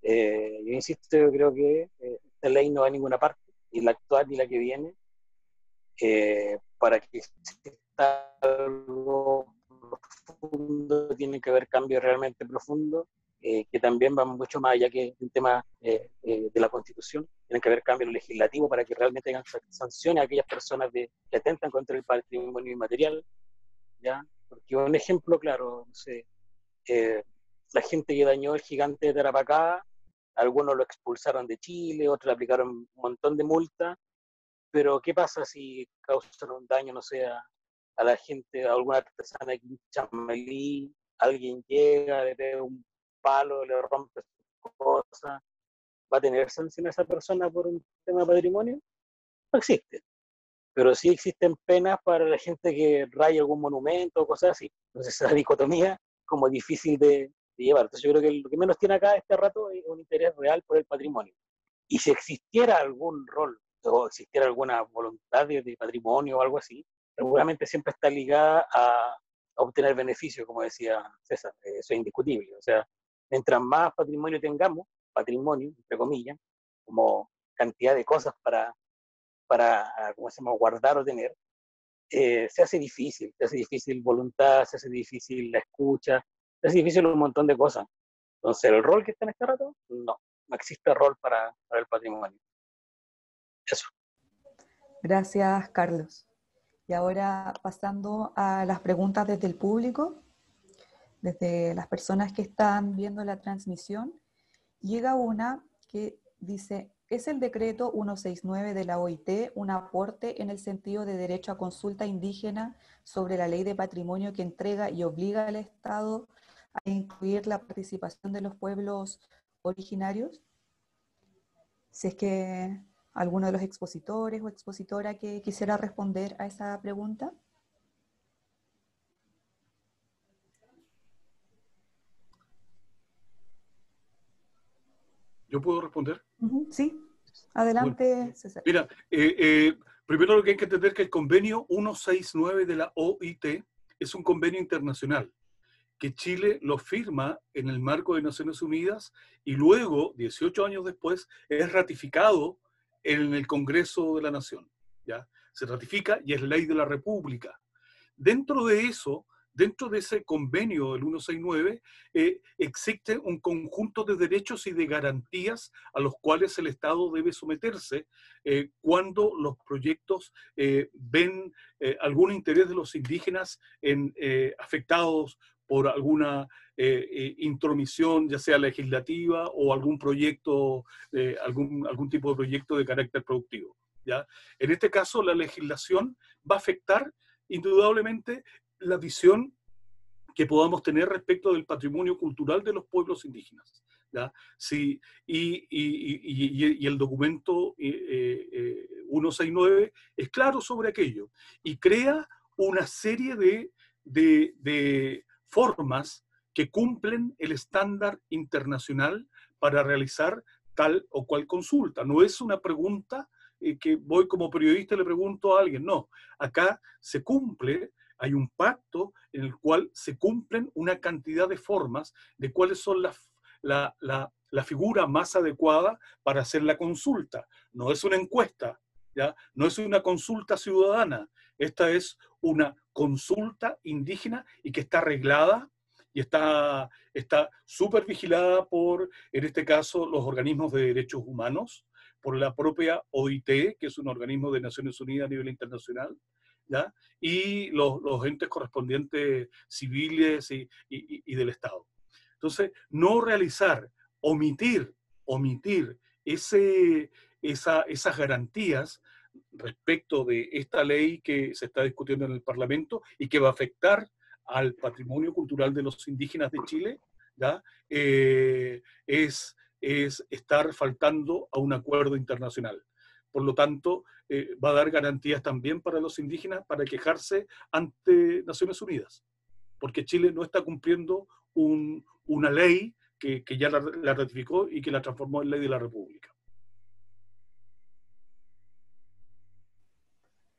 D: Yo insisto, yo creo que esta ley no va a ninguna parte, ni la actual ni la que viene, para que exista algo profundo tiene que haber cambios realmente profundos, que también van mucho más allá que el tema de la Constitución. Tienen que haber cambios legislativos para que realmente hagan sanciones a aquellas personas que atentan contra el patrimonio inmaterial, ¿ya? Porque un ejemplo claro, no sé, la gente que dañó el gigante de Tarapacá, algunos lo expulsaron de Chile, otros le aplicaron un montón de multas, pero ¿qué pasa si causan un daño, no sé, a la gente, a alguna artesana aquí en Chamelí, alguien llega, le pega un palo, le rompe su cosa, ¿va a tener sanción a esa persona por un tema de patrimonio? No existe. Pero sí existen penas para la gente que raya algún monumento o cosas así. Entonces esa dicotomía como difícil de llevar. Entonces yo creo que lo que menos tiene acá este rato es un interés real por el patrimonio. Y si existiera algún rol o existiera alguna voluntad de patrimonio o algo así, seguramente siempre está ligada a obtener beneficios, como decía César. Eso es indiscutible. O sea, mientras más patrimonio tengamos, patrimonio, entre comillas, como cantidad de cosas para ¿cómo se llama?, guardar o tener, se hace difícil voluntad, se hace difícil la escucha, se hace difícil un montón de cosas. Entonces, ¿el rol que está en este rato? No existe rol para el patrimonio. Eso.
A: Gracias, Carlos. Y ahora pasando a las preguntas desde el público, desde las personas que están viendo la transmisión, llega una que dice: ¿es el decreto 169 de la OIT un aporte en el sentido de derecho a consulta indígena sobre la ley de patrimonio que entrega y obliga al Estado a incluir la participación de los pueblos originarios? Si es que ¿Alguno de los expositores o expositora que quisiera responder a esa pregunta?
B: ¿Yo puedo responder?
A: Sí, adelante,
B: Bueno,
A: César.
B: mira, primero lo que hay que entender es que el convenio 169 de la OIT es un convenio internacional que Chile lo firma en el marco de Naciones Unidas y luego, 18 años después, es ratificado en el Congreso de la Nación. ¿Ya? Se ratifica y es ley de la República. Dentro de eso, dentro de ese convenio del 169, existe un conjunto de derechos y de garantías a los cuales el Estado debe someterse cuando los proyectos ven algún interés de los indígenas afectados por alguna intromisión, ya sea legislativa o algún proyecto, algún tipo de proyecto de carácter productivo. ¿Ya? En este caso, la legislación va a afectar indudablemente la visión que podamos tener respecto del patrimonio cultural de los pueblos indígenas. ¿Ya? Sí, y el documento 169 es claro sobre aquello y crea una serie de formas que cumplen el estándar internacional para realizar tal o cual consulta. No es una pregunta que voy como periodista y le pregunto a alguien, no. Acá se cumple, hay un pacto en el cual se cumplen una cantidad de formas de cuáles son la figura más adecuada para hacer la consulta. No es una encuesta, ¿ya? No es una consulta ciudadana, esta es una consulta indígena y que está arreglada y está súper vigilada por, en este caso, los organismos de derechos humanos, por la propia OIT, que es un organismo de Naciones Unidas a nivel internacional, ¿ya? Y los entes correspondientes civiles y del Estado. Entonces, no realizar, omitir esas garantías respecto de esta ley que se está discutiendo en el Parlamento y que va a afectar al patrimonio cultural de los indígenas de Chile, ¿ya? Es estar faltando a un acuerdo internacional. Por lo tanto, va a dar garantías también para los indígenas para quejarse ante Naciones Unidas, porque Chile no está cumpliendo una ley que ya la ratificó y que la transformó en ley de la República.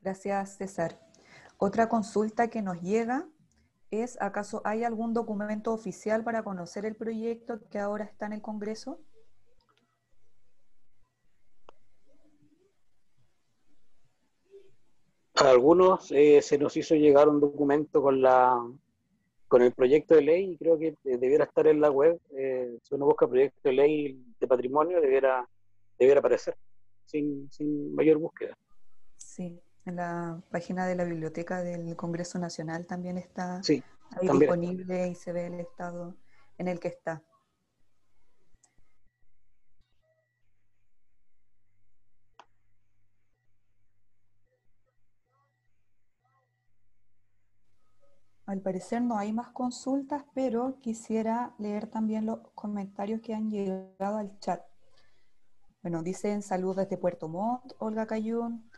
A: Gracias, César. Otra consulta que nos llega es, ¿acaso hay algún documento oficial para conocer el proyecto que ahora está en el Congreso?
D: A algunos se nos hizo llegar un documento con el proyecto de ley y creo que debiera estar en la web. Si uno busca proyecto de ley de patrimonio, debiera aparecer sin mayor búsqueda.
A: Sí, en la página de la Biblioteca del Congreso Nacional también está
D: Sí,
A: ahí
D: también
A: disponible y se ve el estado en el que está. Al parecer no hay más consultas, pero quisiera leer también los comentarios que han llegado al chat. Bueno, dicen saludos desde Puerto Montt, Olga Cayún,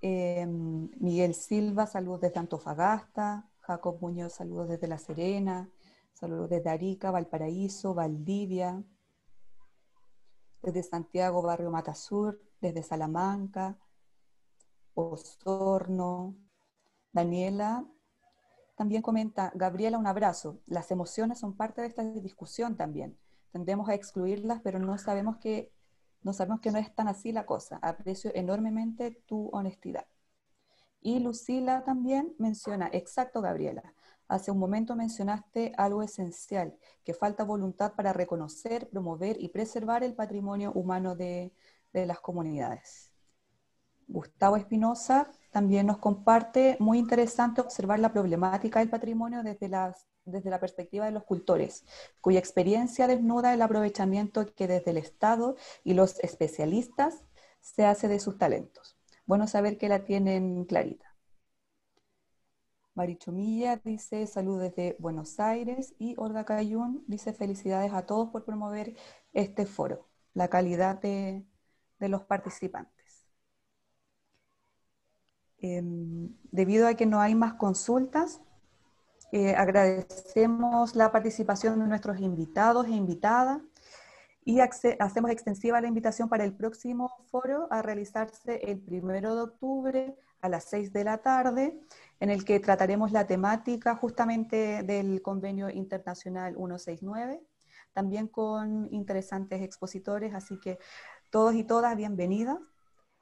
A: Miguel Silva, saludos desde Antofagasta, Jacob Muñoz, saludos desde La Serena, saludos desde Arica, Valparaíso, Valdivia, desde Santiago, Barrio Matasur, desde Salamanca, Osorno. Daniela también comenta, Gabriela, un abrazo. Las emociones son parte de esta discusión también. Tendemos a excluirlas, pero no sabemos que no es tan así la cosa. Aprecio enormemente tu honestidad. Y Lucila también menciona, exacto, Gabriela, hace un momento mencionaste algo esencial, que falta voluntad para reconocer, promover y preservar el patrimonio humano de las comunidades. Gustavo Espinosa también nos comparte, muy interesante observar la problemática del patrimonio desde la perspectiva de los cultores, cuya experiencia desnuda el aprovechamiento que desde el Estado y los especialistas se hace de sus talentos. Bueno saber que la tienen clarita. Marichomilla dice salud desde Buenos Aires y Olga Cayún dice felicidades a todos por promover este foro, la calidad de los participantes. Debido a que no hay más consultas, agradecemos la participación de nuestros invitados e invitadas y hacemos extensiva la invitación para el próximo foro a realizarse el 1 de octubre a las 6 de la tarde, en el que trataremos la temática justamente del Convenio Internacional 169, también con interesantes expositores, así que todos y todas bienvenidas.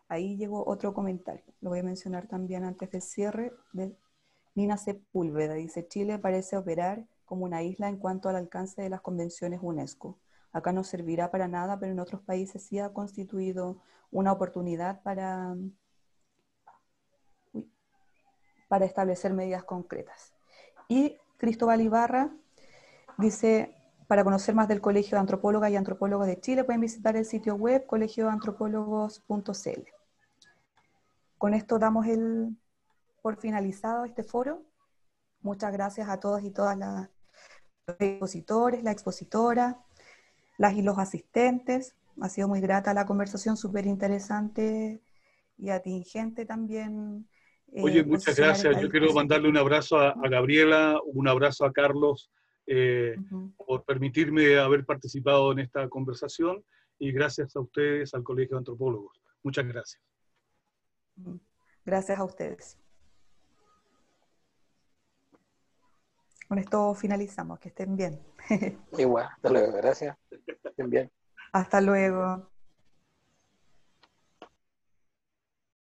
A: Ahí llegó otro comentario, lo voy a mencionar también antes del cierre, de Nina Sepúlveda, dice: Chile parece operar como una isla en cuanto al alcance de las convenciones UNESCO. Acá no servirá para nada, pero en otros países sí ha constituido una oportunidad para establecer medidas concretas. Y Cristóbal Ibarra dice: para conocer más del Colegio de Antropólogas y Antropólogos de Chile pueden visitar el sitio web colegioantropólogos.cl. Con esto damos por finalizado este foro. Muchas gracias a todos y todas los expositores, la expositora, las y los asistentes. Ha sido muy grata la conversación, súper interesante y atingente también.
B: Oye, muchas
A: Posicionar
B: gracias.
A: esta
B: Yo quiero
A: discusión.
B: mandarle un abrazo a Gabriela, un abrazo a Carlos, por permitirme haber participado en esta conversación, y gracias a ustedes, al Colegio de Antropólogos. Muchas gracias.
A: Gracias a ustedes. Con esto finalizamos. Que estén bien.
D: Igual, hasta luego, gracias. Estén bien.
A: Hasta luego.